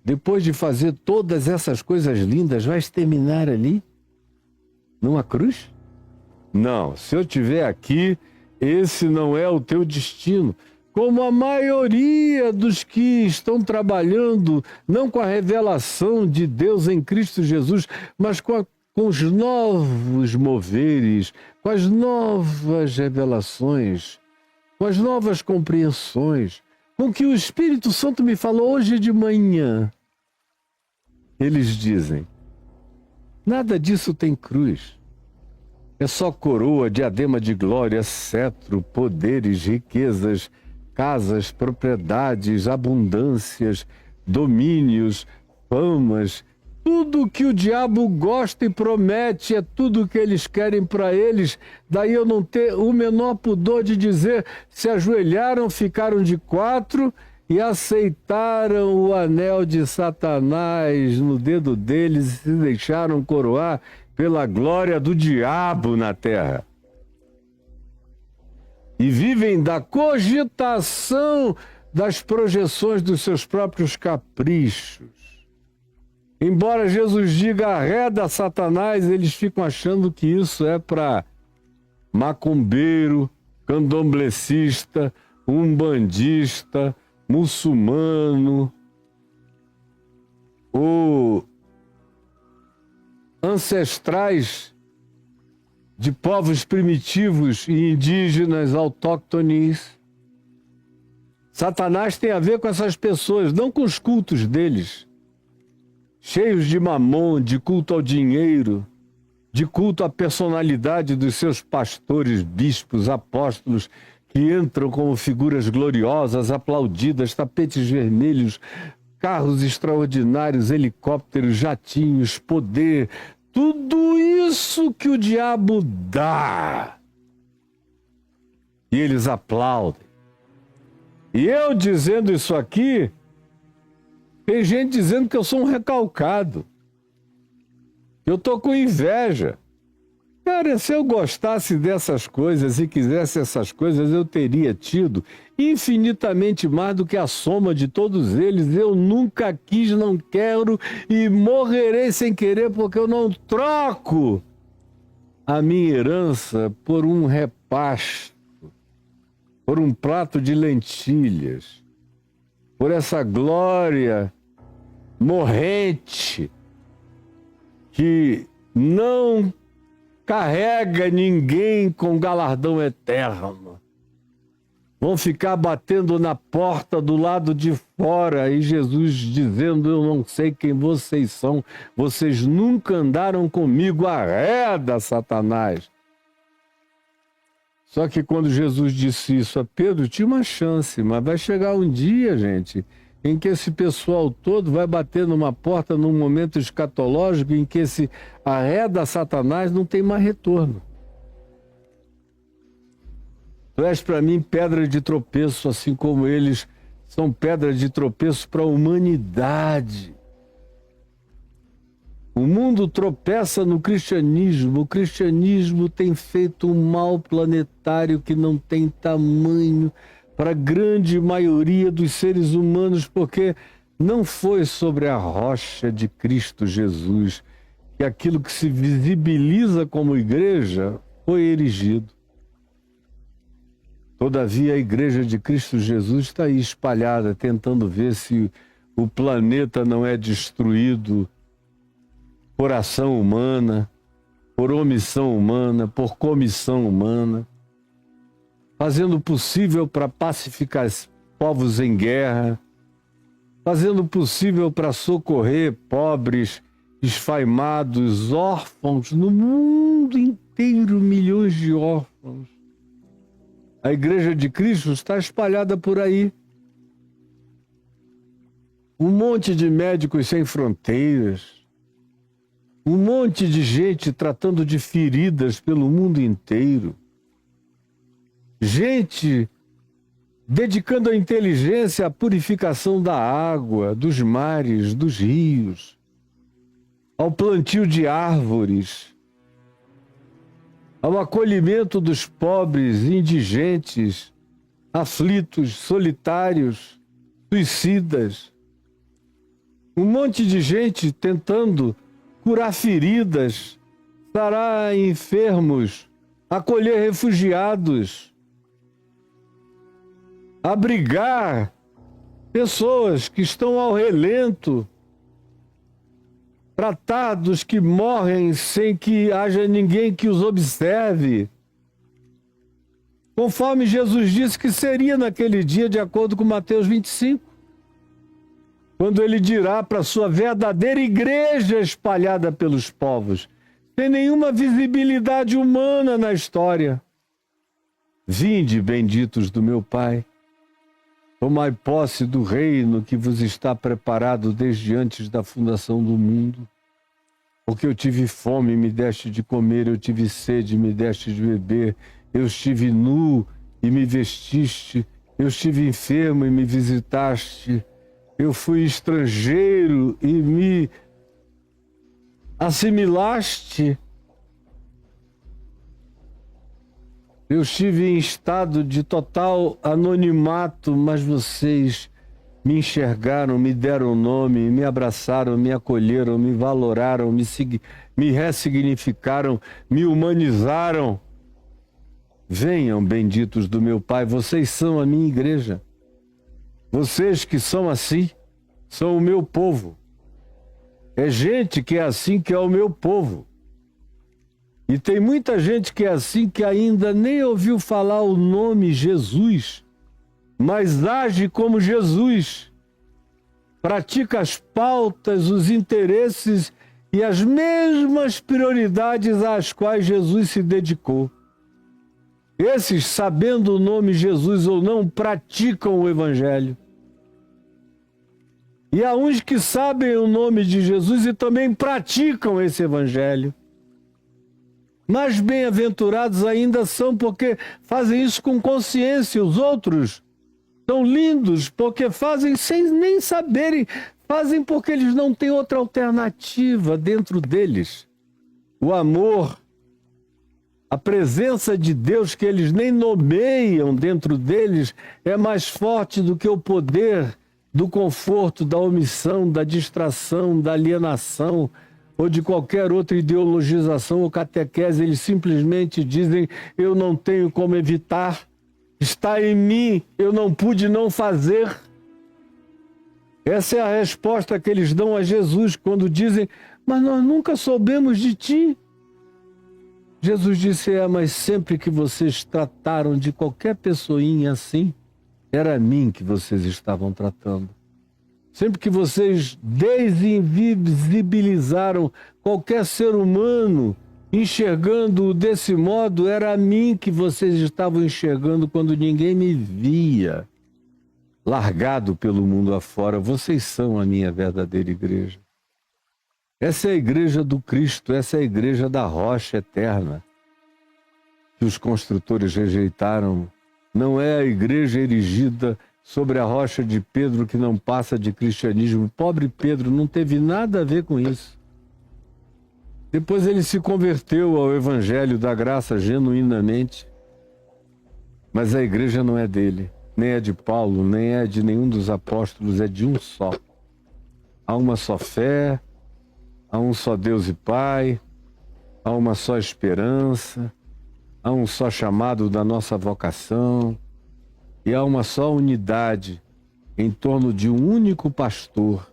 Depois de fazer todas essas coisas lindas, vais terminar ali? Numa cruz? Não, se eu estiver aqui, esse não é o teu destino. Como a maioria dos que estão trabalhando, não com a revelação de Deus em Cristo Jesus, mas com os novos moveres, com as novas revelações, com as novas compreensões, com o que o Espírito Santo me falou hoje de manhã. Eles dizem, nada disso tem cruz. É só coroa, diadema de glória, cetro, poderes, riquezas, casas, propriedades, abundâncias, domínios, famas. Tudo que o diabo gosta e promete é tudo que eles querem para eles. Daí eu não ter o menor pudor de dizer, se ajoelharam, ficaram de quatro e aceitaram o anel de Satanás no dedo deles e se deixaram coroar pela glória do diabo na terra. E vivem da cogitação das projeções dos seus próprios caprichos. Embora Jesus diga arreda Satanás, eles ficam achando que isso é para macumbeiro, candomblecista, umbandista, muçulmano, ou ancestrais de povos primitivos e indígenas autóctones. Satanás tem a ver com essas pessoas, não com os cultos deles, cheios de mamon, de culto ao dinheiro, de culto à personalidade dos seus pastores, bispos, apóstolos, que entram como figuras gloriosas, aplaudidas, tapetes vermelhos, carros extraordinários, helicópteros, jatinhos, poder, tudo isso que o diabo dá. E eles aplaudem. E eu dizendo isso aqui, tem gente dizendo que eu sou um recalcado. Eu tô com inveja. Cara, se eu gostasse dessas coisas e quisesse essas coisas, eu teria tido infinitamente mais do que a soma de todos eles. Eu nunca quis, não quero e morrerei sem querer, porque eu não troco a minha herança por um repasto, por um prato de lentilhas, por essa glória morrente que não carrega ninguém com galardão eterno. Vão ficar batendo na porta do lado de fora e Jesus dizendo, eu não sei quem vocês são, vocês nunca andaram comigo, arreda Satanás. Só que quando Jesus disse isso a Pedro, tinha uma chance, mas vai chegar um dia, gente, em que esse pessoal todo vai bater numa porta num momento escatológico em que esse arreda Satanás não tem mais retorno. Tu és para mim pedra de tropeço, assim como eles são pedra de tropeço para a humanidade. O mundo tropeça no cristianismo. O cristianismo tem feito um mal planetário que não tem tamanho para a grande maioria dos seres humanos, porque não foi sobre a rocha de Cristo Jesus que aquilo que se visibiliza como igreja foi erigido. Todavia, a igreja de Cristo Jesus está aí espalhada, tentando ver se o planeta não é destruído por ação humana, por omissão humana, por comissão humana, fazendo o possível para pacificar povos em guerra, fazendo o possível para socorrer pobres, esfaimados, órfãos, no mundo inteiro, milhões de órfãos. A igreja de Cristo está espalhada por aí. Um monte de médicos sem fronteiras, um monte de gente tratando de feridas pelo mundo inteiro. Gente dedicando a inteligência à purificação da água, dos mares, dos rios, ao plantio de árvores, ao acolhimento dos pobres, indigentes, aflitos, solitários, suicidas. Um monte de gente tentando curar feridas, sarar enfermos, acolher refugiados, abrigar pessoas que estão ao relento, tratar dos que morrem sem que haja ninguém que os observe, conforme Jesus disse que seria naquele dia, de acordo com Mateus 25. Quando ele dirá para a sua verdadeira igreja espalhada pelos povos, sem nenhuma visibilidade humana na história: vinde, benditos do meu Pai, tomai posse do reino que vos está preparado desde antes da fundação do mundo. Porque eu tive fome e me deste de comer, eu tive sede e me deste de beber, eu estive nu e me vestiste, eu estive enfermo e me visitaste, eu fui estrangeiro e me assimilaste. Eu estive em estado de total anonimato, mas vocês me enxergaram, me deram nome, me abraçaram, me acolheram, me valoraram, me ressignificaram, me humanizaram. Venham, benditos do meu Pai, vocês são a minha igreja. Vocês que são assim, são o meu povo. É gente que é assim que é o meu povo. E tem muita gente que é assim que ainda nem ouviu falar o nome Jesus, mas age como Jesus. Pratica as pautas, os interesses e as mesmas prioridades às quais Jesus se dedicou. Esses, sabendo o nome Jesus ou não, praticam o Evangelho. E há uns que sabem o nome de Jesus e também praticam esse Evangelho. Mais bem-aventurados ainda são porque fazem isso com consciência. Os outros são lindos porque fazem sem nem saberem. Fazem porque eles não têm outra alternativa dentro deles. O amor, a presença de Deus que eles nem nomeiam dentro deles é mais forte do que o poder do conforto, da omissão, da distração, da alienação ou de qualquer outra ideologização ou catequese. Eles simplesmente dizem: eu não tenho como evitar, está em mim, eu não pude não fazer. Essa é a resposta que eles dão a Jesus quando dizem: mas nós nunca soubemos de ti. Jesus disse: mas sempre que vocês trataram de qualquer pessoinha assim, era a mim que vocês estavam tratando. Sempre que vocês desinvisibilizaram qualquer ser humano, enxergando-o desse modo, era a mim que vocês estavam enxergando quando ninguém me via. Largado pelo mundo afora, vocês são a minha verdadeira igreja. Essa é a igreja do Cristo, essa é a igreja da rocha eterna, que os construtores rejeitaram. Não é a igreja erigida sobre a rocha de Pedro, que não passa de cristianismo. Pobre Pedro, não teve nada a ver com isso. Depois ele se converteu ao Evangelho da Graça genuinamente. Mas a igreja não é dele, nem é de Paulo, nem é de nenhum dos apóstolos, é de um só. Há uma só fé, há um só Deus e Pai, há uma só esperança, há um só chamado da nossa vocação e há uma só unidade em torno de um único pastor.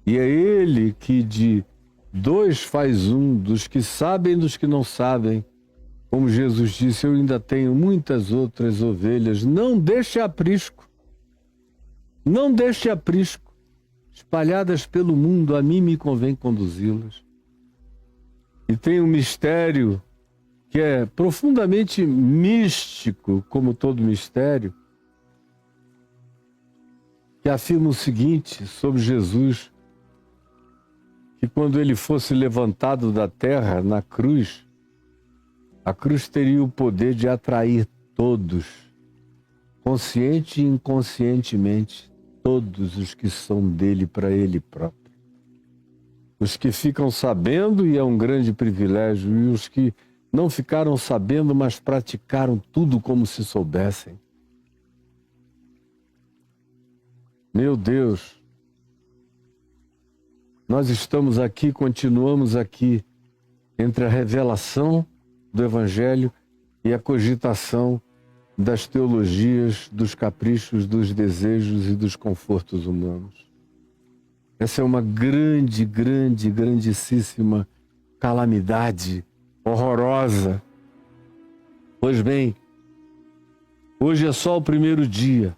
E é ele que de dois faz um, dos que sabem e dos que não sabem. Como Jesus disse, eu ainda tenho muitas outras ovelhas. Não deixe aprisco. Não deixe aprisco. Espalhadas pelo mundo, a mim me convém conduzi-las. E tem um mistério que é profundamente místico, como todo mistério, que afirma o seguinte sobre Jesus, que quando ele fosse levantado da terra na cruz, a cruz teria o poder de atrair todos, consciente e inconscientemente, todos os que são dele para ele próprio. Os que ficam sabendo, e é um grande privilégio, e os que não ficaram sabendo, mas praticaram tudo como se soubessem. Meu Deus, nós estamos aqui, continuamos aqui, entre a revelação do Evangelho e a cogitação das teologias, dos caprichos, dos desejos e dos confortos humanos. Essa é uma grandíssima calamidade, horrorosa. Pois bem, hoje é só o primeiro dia.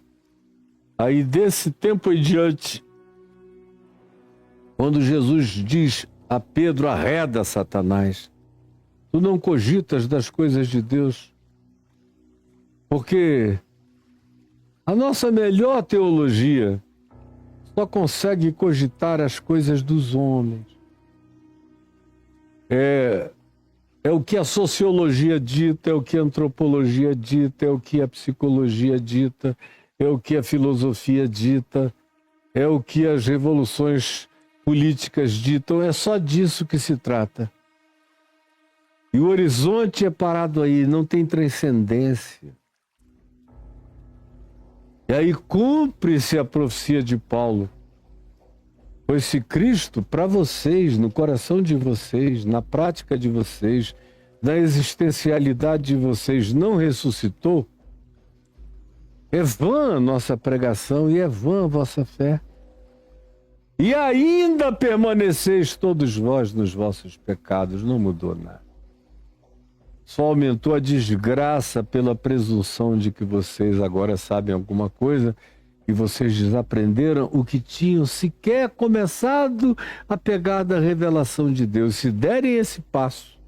Aí desse tempo em diante, quando Jesus diz a Pedro, arreda Satanás, tu não cogitas das coisas de Deus, porque a nossa melhor teologia só consegue cogitar as coisas dos homens. É o que a sociologia dita, é o que a antropologia dita, é o que a psicologia dita, é o que a filosofia dita, é o que as revoluções políticas ditam, é só disso que se trata. E o horizonte é parado aí, não tem transcendência. E aí cumpre-se a profecia de Paulo. Pois se Cristo, para vocês, no coração de vocês, na prática de vocês, na existencialidade de vocês, não ressuscitou, é vã a nossa pregação e é vã a vossa fé. E ainda permaneceis todos vós nos vossos pecados, não mudou nada. Só aumentou a desgraça pela presunção de que vocês agora sabem alguma coisa e vocês desaprenderam o que tinham sequer começado a pegar da revelação de Deus. Se derem esse passo,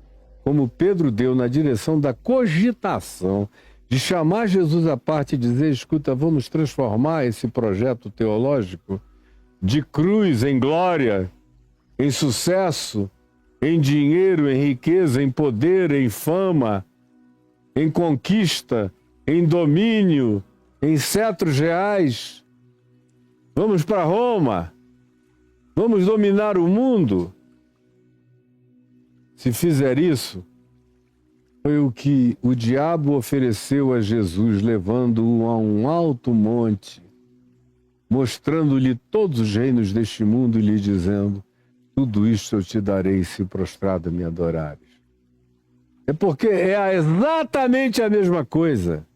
como Pedro deu na direção da cogitação, de chamar Jesus à parte e dizer, escuta, vamos transformar esse projeto teológico de cruz em glória, em sucesso, em dinheiro, em riqueza, em poder, em fama, em conquista, em domínio, em cetros reais. Vamos para Roma. Vamos dominar o mundo. Se fizer isso, foi o que o diabo ofereceu a Jesus, levando-o a um alto monte, mostrando-lhe todos os reinos deste mundo e lhe dizendo, tudo isto eu te darei se prostrado me adorares. É porque é exatamente a mesma coisa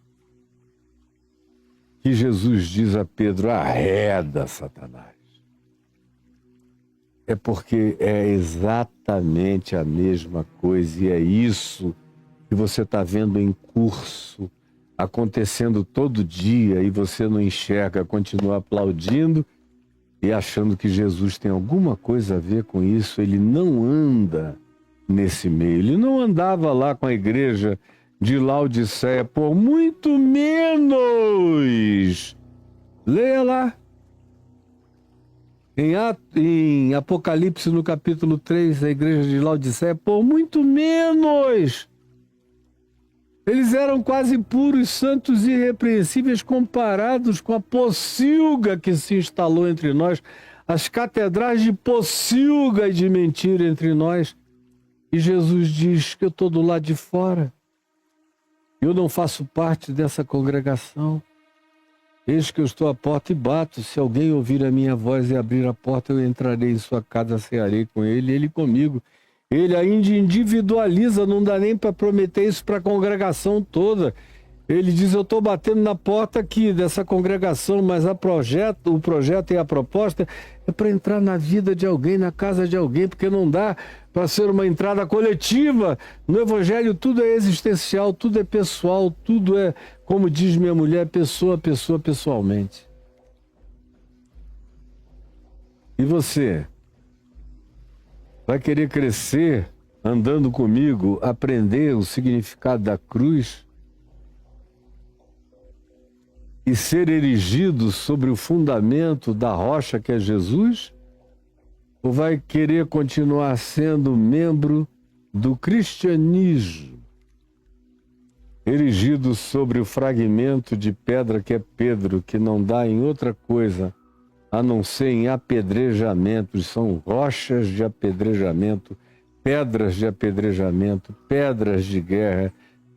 que Jesus diz a Pedro, arreda Satanás. É porque é exatamente a mesma coisa e é isso que você está vendo em curso, acontecendo todo dia e você não enxerga, continua aplaudindo e achando que Jesus tem alguma coisa a ver com isso. Ele não anda nesse meio. Ele não andava lá com a igreja de Laodiceia, por muito menos. Leia lá. Em Apocalipse, no capítulo 3, a igreja de Laodiceia, por muito menos. Eles eram quase puros, santos e irrepreensíveis comparados com a pocilga que se instalou entre nós, as catedrais de pocilga e de mentira entre nós. E Jesus diz que eu estou do lado de fora. Eu não faço parte dessa congregação. Eis que eu estou à porta e bato. Se alguém ouvir a minha voz e abrir a porta, eu entrarei em sua casa, cearei com ele, ele comigo. Ele ainda individualiza, não dá nem para prometer isso para a congregação toda. Ele diz, eu estou batendo na porta aqui dessa congregação, mas o projeto e a proposta é para entrar na vida de alguém, na casa de alguém, porque não dá para ser uma entrada coletiva. No Evangelho tudo é existencial, tudo é pessoal, tudo é, como diz minha mulher, pessoa, pessoalmente. E você? Vai querer crescer andando comigo, aprender o significado da cruz e ser erigido sobre o fundamento da rocha que é Jesus? Ou vai querer continuar sendo membro do cristianismo, erigido sobre o fragmento de pedra que é Pedro, que não dá em outra coisa a não ser em apedrejamentos? São rochas de apedrejamento, pedras de apedrejamento, pedras de guerra,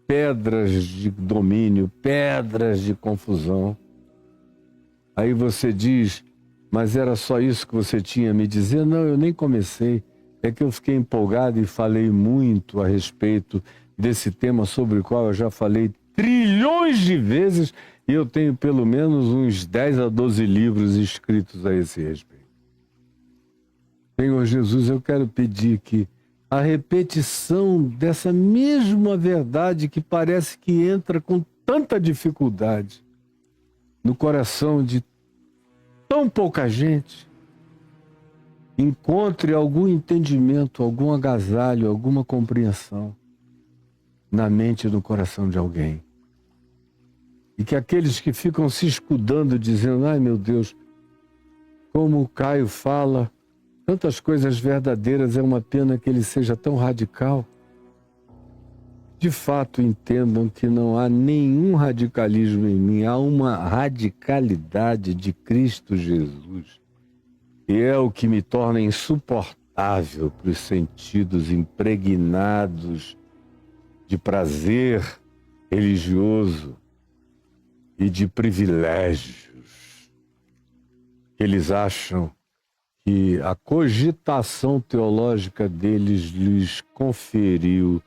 pedras de domínio, pedras de confusão. Aí você diz, mas era só isso que você tinha a me dizer? Não, eu nem comecei. É que eu fiquei empolgado e falei muito a respeito desse tema sobre o qual eu já falei trilhões de vezes e eu tenho pelo menos uns 10 a 12 livros escritos a esse respeito. Senhor Jesus, eu quero pedir que a repetição dessa mesma verdade que parece que entra com tanta dificuldade no coração de tão pouca gente, encontre algum entendimento, algum agasalho, alguma compreensão na mente e no coração de alguém. E que aqueles que ficam se escudando, dizendo, ai meu Deus, como o Caio fala, tantas coisas verdadeiras, é uma pena que ele seja tão radical. De fato, entendam que não há nenhum radicalismo em mim, há uma radicalidade de Cristo Jesus. E é o que me torna insuportável para os sentidos impregnados de prazer religioso e de privilégios. Eles acham que a cogitação teológica deles lhes conferiu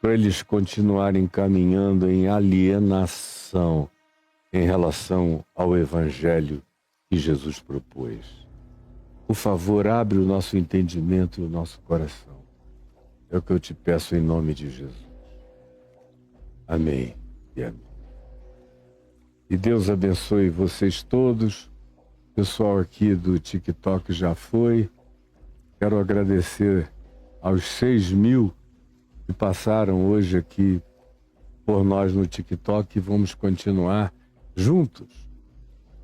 para eles continuarem caminhando em alienação em relação ao Evangelho que Jesus propôs. Por favor, abre o nosso entendimento e o nosso coração. É o que eu te peço em nome de Jesus. Amém e amém. E Deus abençoe vocês todos. O pessoal aqui do TikTok já foi. Quero agradecer aos 6.000 que passaram hoje aqui por nós no TikTok e vamos continuar juntos.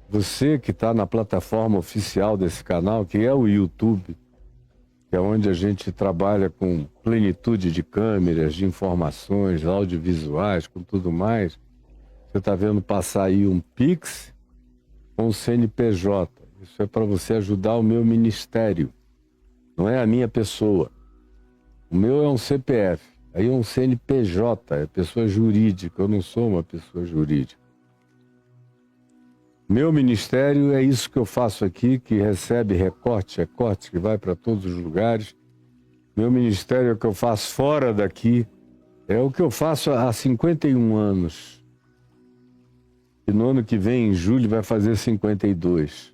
Você que está na plataforma oficial desse canal, que é o YouTube, que é onde a gente trabalha com plenitude de câmeras, de informações, audiovisuais, com tudo mais, você está vendo passar aí um Pix com o CNPJ. Isso é para você ajudar o meu ministério, não é a minha pessoa. O meu é um CPF, aí é um CNPJ, é pessoa jurídica, eu não sou uma pessoa jurídica. Meu ministério é isso que eu faço aqui, que recebe recorte, que vai para todos os lugares. Meu ministério é o que eu faço fora daqui, é o que eu faço há 51 anos. E no ano que vem, em julho, vai fazer 52.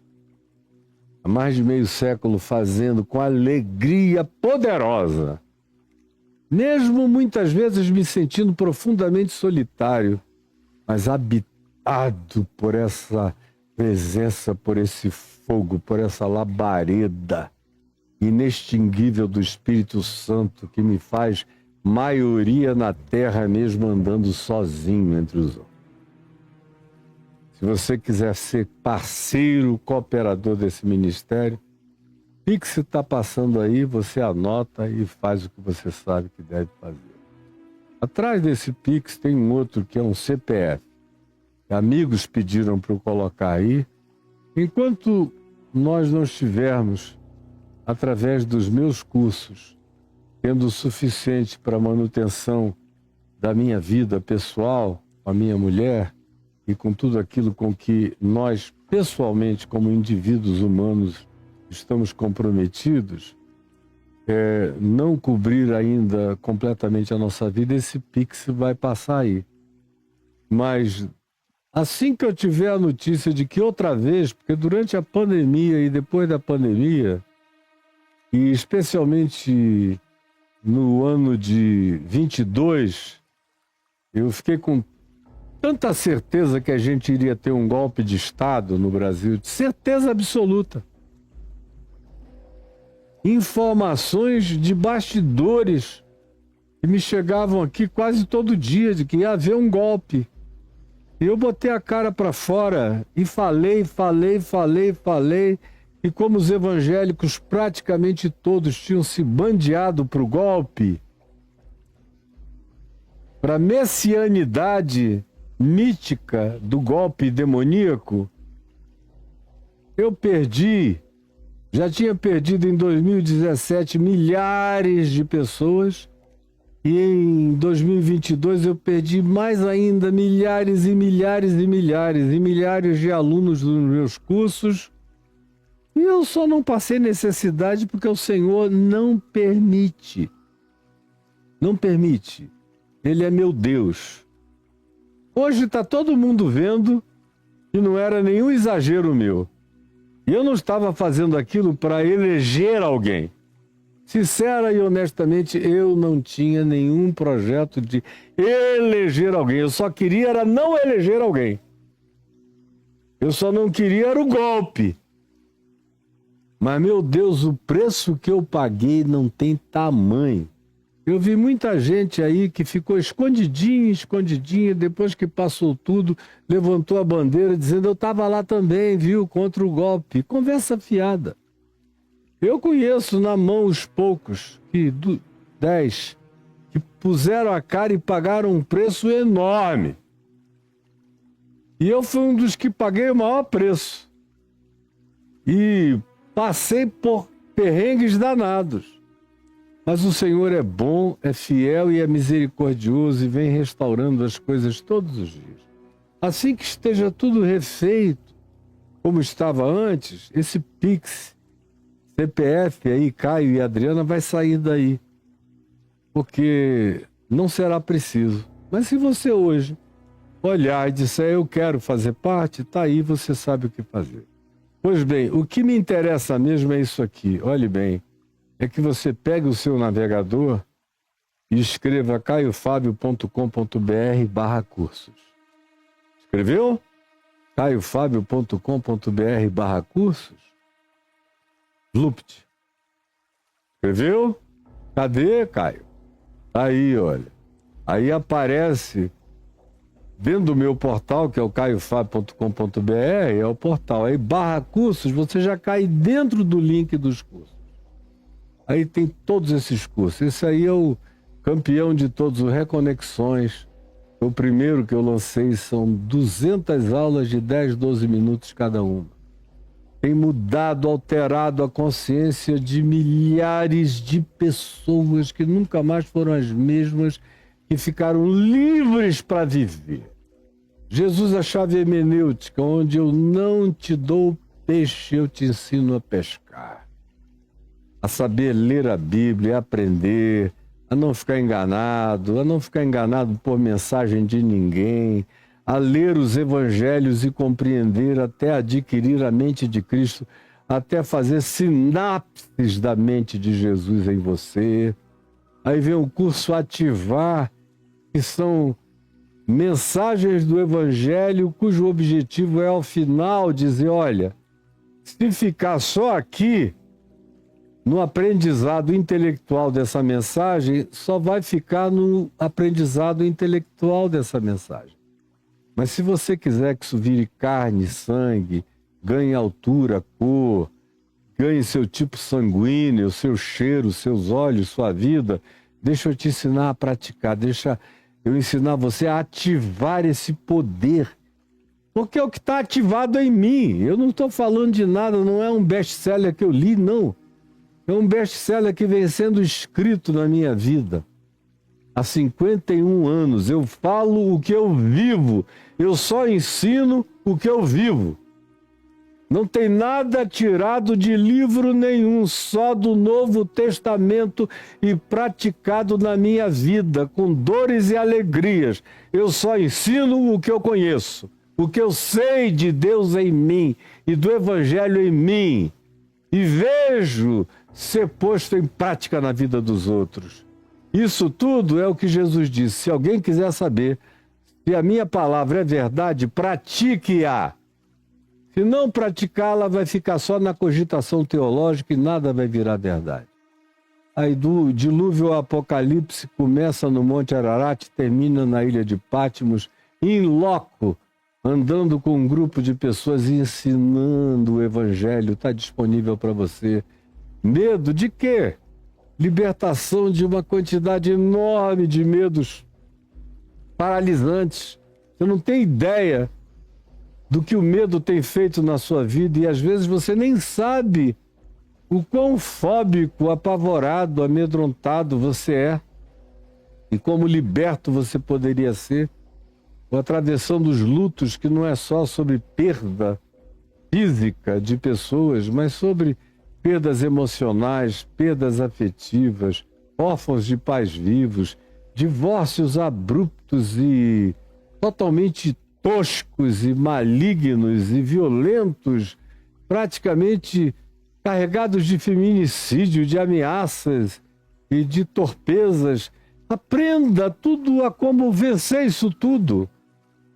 Há mais de meio século fazendo com alegria poderosa. Mesmo muitas vezes me sentindo profundamente solitário, mas habitado por essa presença, por esse fogo, por essa labareda inextinguível do Espírito Santo que me faz maioria na terra mesmo andando sozinho entre os homens. Se você quiser ser parceiro, cooperador desse ministério, o Pix está passando aí, você anota e faz o que você sabe que deve fazer. Atrás desse Pix tem um outro que é um CPF. Amigos pediram para eu colocar aí. Enquanto nós não estivermos, através dos meus cursos, tendo o suficiente para a manutenção da minha vida pessoal, com a minha mulher e com tudo aquilo com que nós, pessoalmente, como indivíduos humanos, estamos comprometidos, não cobrir ainda completamente a nossa vida, esse Pix vai passar aí. Mas assim que eu tiver a notícia de que outra vez, porque durante a pandemia e depois da pandemia, e especialmente no ano de 22, eu fiquei com tanta certeza que a gente iria ter um golpe de Estado no Brasil, de certeza absoluta. Informações de bastidores que me chegavam aqui quase todo dia de que ia haver um golpe. E eu botei a cara para fora e falei, e como os evangélicos praticamente todos tinham se bandeado para o golpe, para a messianidade mítica do golpe demoníaco, eu já tinha perdido em 2017 milhares de pessoas, e em 2022 eu perdi mais ainda milhares e milhares e milhares e milhares de alunos dos meus cursos, e eu só não passei necessidade porque o Senhor não permite. Não permite. Ele é meu Deus. Hoje está todo mundo vendo que não era nenhum exagero meu. E eu não estava fazendo aquilo para eleger alguém. Sincera e honestamente, eu não tinha nenhum projeto de eleger alguém. Eu só queria era não eleger alguém. Eu só não queria era o golpe. Mas, meu Deus, o preço que eu paguei não tem tamanho. Eu vi muita gente aí que ficou escondidinha, depois que passou tudo, levantou a bandeira dizendo: eu estava lá também, viu, contra o golpe. Conversa fiada. Eu conheço na mão os poucos, 10, que puseram a cara e pagaram um preço enorme. E eu fui um dos que paguei o maior preço. E passei por perrengues danados. Mas o Senhor é bom, é fiel e é misericordioso e vem restaurando as coisas todos os dias. Assim que esteja tudo refeito, como estava antes, esse Pix, CPF aí, Caio e Adriana, vai sair daí. Porque não será preciso. Mas se você hoje olhar e disser: eu quero fazer parte, tá aí, você sabe o que fazer. Pois bem, o que me interessa mesmo é isso aqui. Olhe bem. É que você pegue o seu navegador e escreva caiofabio.com.br/cursos. Escreveu? caiofabio.com.br/cursos? Lupt. Escreveu? Cadê, Caio? Aí, olha. Aí aparece dentro do meu portal, que é o caiofabio.com.br, é o portal. Aí /cursos, você já cai dentro do link dos cursos. Aí tem todos esses cursos. Esse aí é o campeão de todos os Reconexões. O primeiro que eu lancei, são 200 aulas de 10, 12 minutos cada uma. Tem mudado, alterado a consciência de milhares de pessoas que nunca mais foram as mesmas, que ficaram livres para viver. Jesus, a chave hermenêutica, onde eu não te dou peixe, eu te ensino a pescar. A saber ler a Bíblia, a aprender, a não ficar enganado por mensagem de ninguém, a ler os evangelhos e compreender até adquirir a mente de Cristo, até fazer sinapses da mente de Jesus em você. Aí vem o curso Ativar, que são mensagens do evangelho cujo objetivo é, ao final, dizer: olha, se ficar só aqui, no aprendizado intelectual dessa mensagem, só vai ficar no aprendizado intelectual dessa mensagem. Mas se você quiser que isso vire carne, sangue, ganhe altura, cor, ganhe seu tipo sanguíneo, seu cheiro, seus olhos, sua vida, deixa eu te ensinar a praticar, deixa eu ensinar você a ativar esse poder. Porque é o que está ativado em mim. Eu não estou falando de nada, não é um best-seller que eu li, não. É um best-seller que vem sendo escrito na minha vida. Há 51 anos eu falo o que eu vivo, eu só ensino o que eu vivo. Não tem nada tirado de livro nenhum, só do Novo Testamento e praticado na minha vida, com dores e alegrias. Eu só ensino o que eu conheço, o que eu sei de Deus em mim e do Evangelho em mim, e vejo ser posto em prática na vida dos outros. Isso tudo é o que Jesus disse. Se alguém quiser saber se a minha palavra é verdade, pratique-a. Se não praticá-la, vai ficar só na cogitação teológica e nada vai virar verdade. Aí do dilúvio ao Apocalipse começa no Monte Ararat, termina na ilha de Patmos, in loco, andando com um grupo de pessoas ensinando o Evangelho. Está disponível para você. Medo de quê? Libertação de uma quantidade enorme de medos paralisantes. Você não tem ideia do que o medo tem feito na sua vida e às vezes você nem sabe o quão fóbico, apavorado, amedrontado você é e como liberto você poderia ser, ou atravessando os lutos que não é só sobre perda física de pessoas, mas sobre perdas emocionais, perdas afetivas, órfãos de pais vivos, divórcios abruptos e totalmente toscos e malignos e violentos, praticamente carregados de feminicídio, de ameaças e de torpezas. Aprenda tudo a como vencer isso tudo.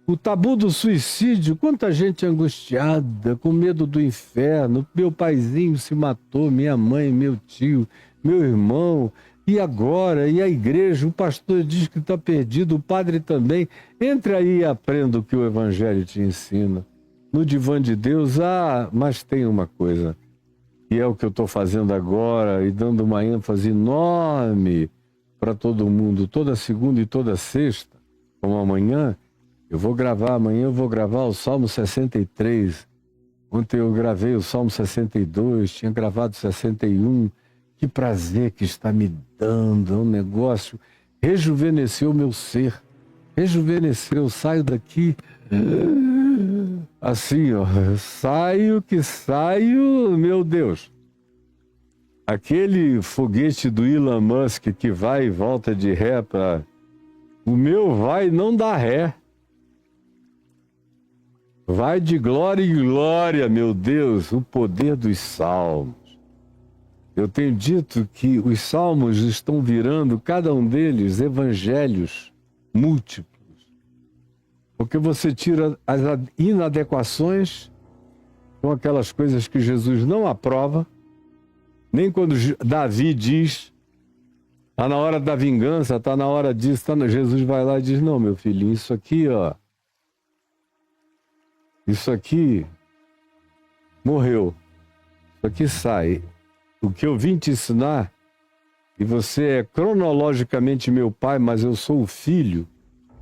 O tabu do suicídio, quanta gente angustiada, com medo do inferno. Meu paizinho se matou, minha mãe, meu tio, meu irmão. E agora? E a igreja? O pastor diz que está perdido, o padre também. Entre aí e aprenda o que o Evangelho te ensina. No divã de Deus, mas tem uma coisa, e é o que eu estou fazendo agora, e dando uma ênfase enorme para todo mundo, toda segunda e toda sexta, como amanhã, amanhã eu vou gravar o Salmo 63. Ontem eu gravei o Salmo 62, tinha gravado 61. Que prazer que está me dando, é um negócio, rejuvenesceu o meu ser, rejuvenesceu, saio daqui, assim, ó, saio, meu Deus. Aquele foguete do Elon Musk que vai e volta de ré o meu vai não dá ré. Vai de glória em glória, meu Deus, o poder dos salmos. Eu tenho dito que os salmos estão virando, cada um deles, evangelhos múltiplos. Porque você tira as inadequações com aquelas coisas que Jesus não aprova, nem quando Davi diz, está na hora da vingança, está na hora disso, Jesus vai lá e diz, não, meu filhinho, isso aqui, ó, isso aqui morreu, isso aqui sai. O que eu vim te ensinar, e você é cronologicamente meu pai, mas eu sou o filho,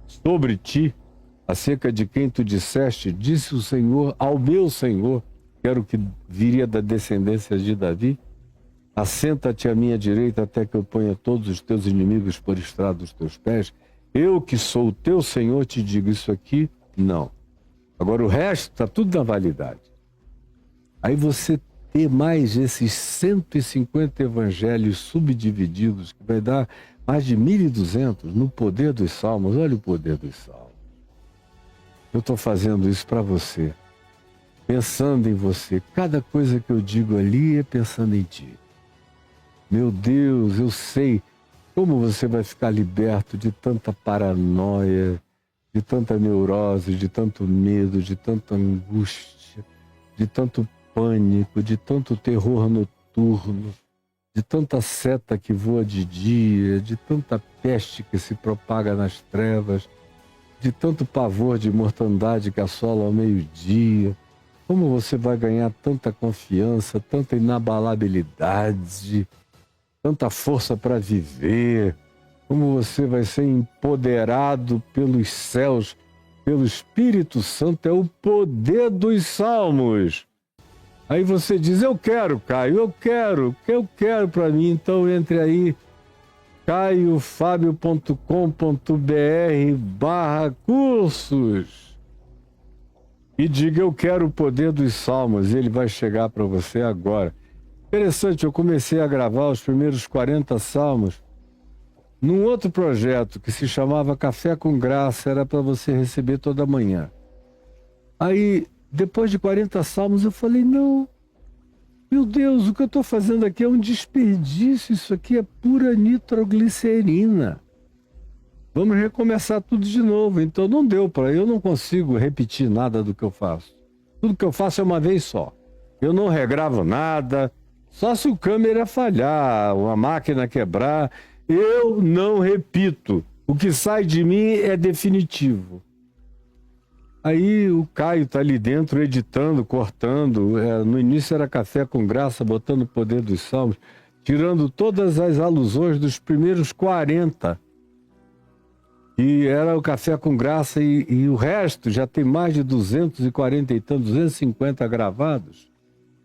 sobre ti, acerca de quem tu disseste, disse o Senhor ao meu Senhor, que era o que viria da descendência de Davi, assenta-te à minha direita até que eu ponha todos os teus inimigos por estrado dos teus pés. Eu que sou o teu Senhor te digo isso aqui, não. Agora o resto está tudo na validade. Aí você ter mais esses 150 evangelhos subdivididos, que vai dar mais de 1.200 no poder dos salmos. Olha o poder dos salmos. Eu estou fazendo isso para você, pensando em você. Cada coisa que eu digo ali é pensando em ti. Meu Deus, eu sei como você vai ficar liberto de tanta paranoia, de tanta neurose, de tanto medo, de tanta angústia, de tanto pânico, de tanto terror noturno, de tanta seta que voa de dia, de tanta peste que se propaga nas trevas, de tanto pavor de mortandade que assola ao meio-dia. Como você vai ganhar tanta confiança, tanta inabalabilidade, tanta força para viver? Como você vai ser empoderado pelos céus, pelo Espírito Santo? É o poder dos salmos. Aí você diz, eu quero, Caio, eu quero para mim. Então entre aí, caiofabio.com.br/cursos e diga, eu quero o poder dos salmos. Ele vai chegar para você agora. Interessante, eu comecei a gravar os primeiros 40 salmos num outro projeto que se chamava Café com Graça, era para você receber toda manhã. Aí, depois de 40 salmos, eu falei, não, meu Deus, o que eu estou fazendo aqui é um desperdício, isso aqui é pura nitroglicerina. Vamos recomeçar tudo de novo. Então não deu eu não consigo repetir nada do que eu faço. Tudo que eu faço é uma vez só. Eu não regravo nada, só se o câmera falhar, uma máquina quebrar, eu não repito. O que sai de mim é definitivo. Aí o Caio tá ali dentro editando, cortando. No início era Café com Graça, botando o poder dos salmos, tirando todas as alusões dos primeiros 40. E era o Café com Graça e o resto já tem mais de 240 e tantos, 250 gravados.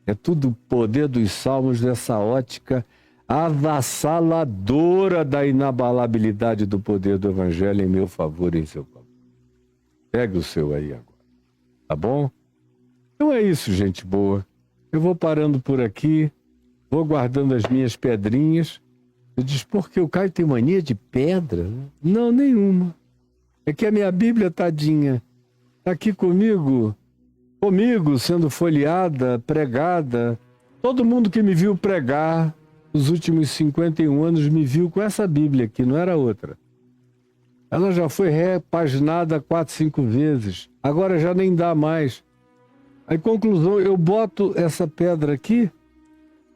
É tudo o poder dos salmos dessa ótica avassaladora da inabalabilidade do poder do Evangelho em meu favor e em seu favor. Pegue o seu aí agora, tá bom? Então é isso, gente boa. Eu vou parando por aqui, vou guardando as minhas pedrinhas. Eu disse, porque o Caio tem mania de pedra? Não, nenhuma. É que a minha Bíblia, tadinha, está aqui comigo, sendo folheada, pregada. Todo mundo que me viu pregar nos últimos 51 anos me viu com essa Bíblia aqui, não era outra. Ela já foi repaginada 4, 5 vezes. Agora já nem dá mais. Aí, conclusão, eu boto essa pedra aqui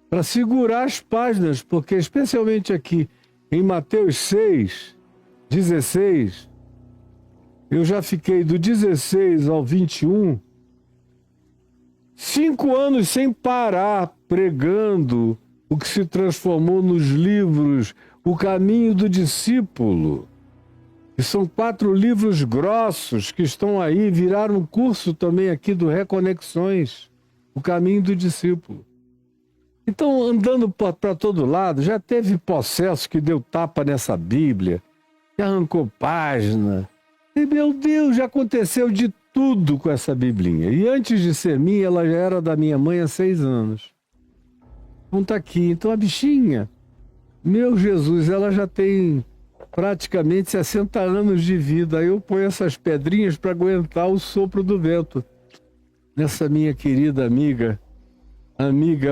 para segurar as páginas, porque especialmente aqui em Mateus 6, 16, eu já fiquei do 16 ao 21, 5 anos sem parar pregando o que se transformou nos livros O Caminho do Discípulo. E são 4 livros grossos que estão aí, viraram um curso também aqui do Reconexões, O Caminho do Discípulo. Então, andando para todo lado, já teve possesso que deu tapa nessa Bíblia, que arrancou página. E, meu Deus, já aconteceu de tudo com essa Biblinha. E antes de ser minha, ela já era da minha mãe há 6 anos. Então tá aqui. Então a bichinha, meu Jesus, ela já tem praticamente 60 anos de vida. Aí eu ponho essas pedrinhas para aguentar o sopro do vento. Nessa minha querida amiga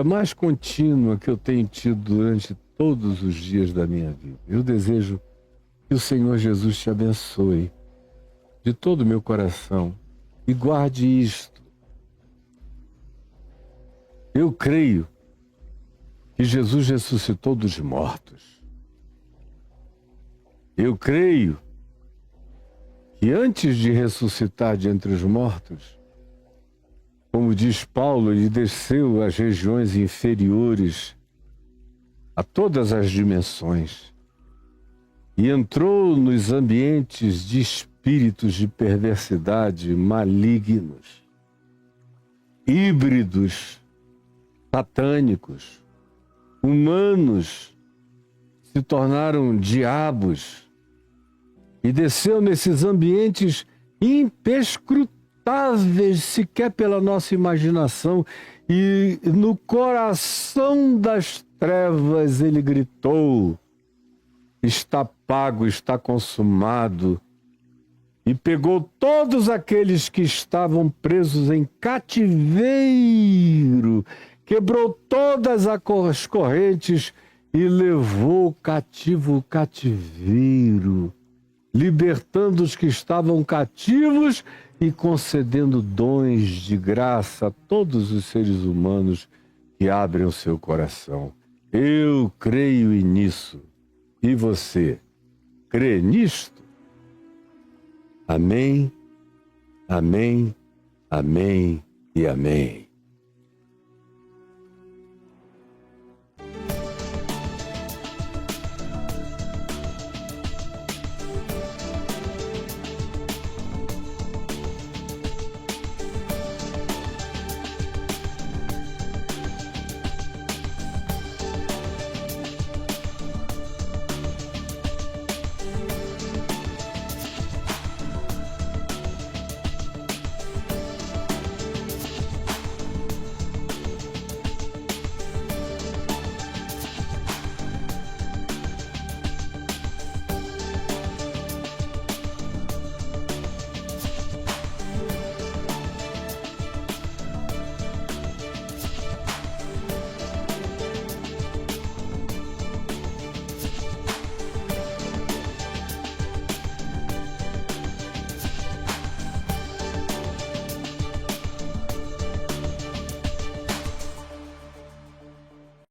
mais contínua que eu tenho tido durante todos os dias da minha vida. Eu desejo que o Senhor Jesus te abençoe de todo o meu coração e guarde isto. Eu creio que Jesus ressuscitou dos mortos. Eu creio que antes de ressuscitar de entre os mortos, como diz Paulo, ele desceu às regiões inferiores, a todas as dimensões, e entrou nos ambientes de espíritos de perversidade malignos, híbridos, satânicos, humanos, se tornaram diabos, e desceu nesses ambientes imperscrutáveis, sequer pela nossa imaginação, e no coração das trevas ele gritou, está pago, está consumado, e pegou todos aqueles que estavam presos em cativeiro, quebrou todas as correntes e levou cativo o cativeiro, libertando os que estavam cativos e concedendo dons de graça a todos os seres humanos que abrem o seu coração. Eu creio nisso. E você crê nisto? Amém, amém, amém e amém.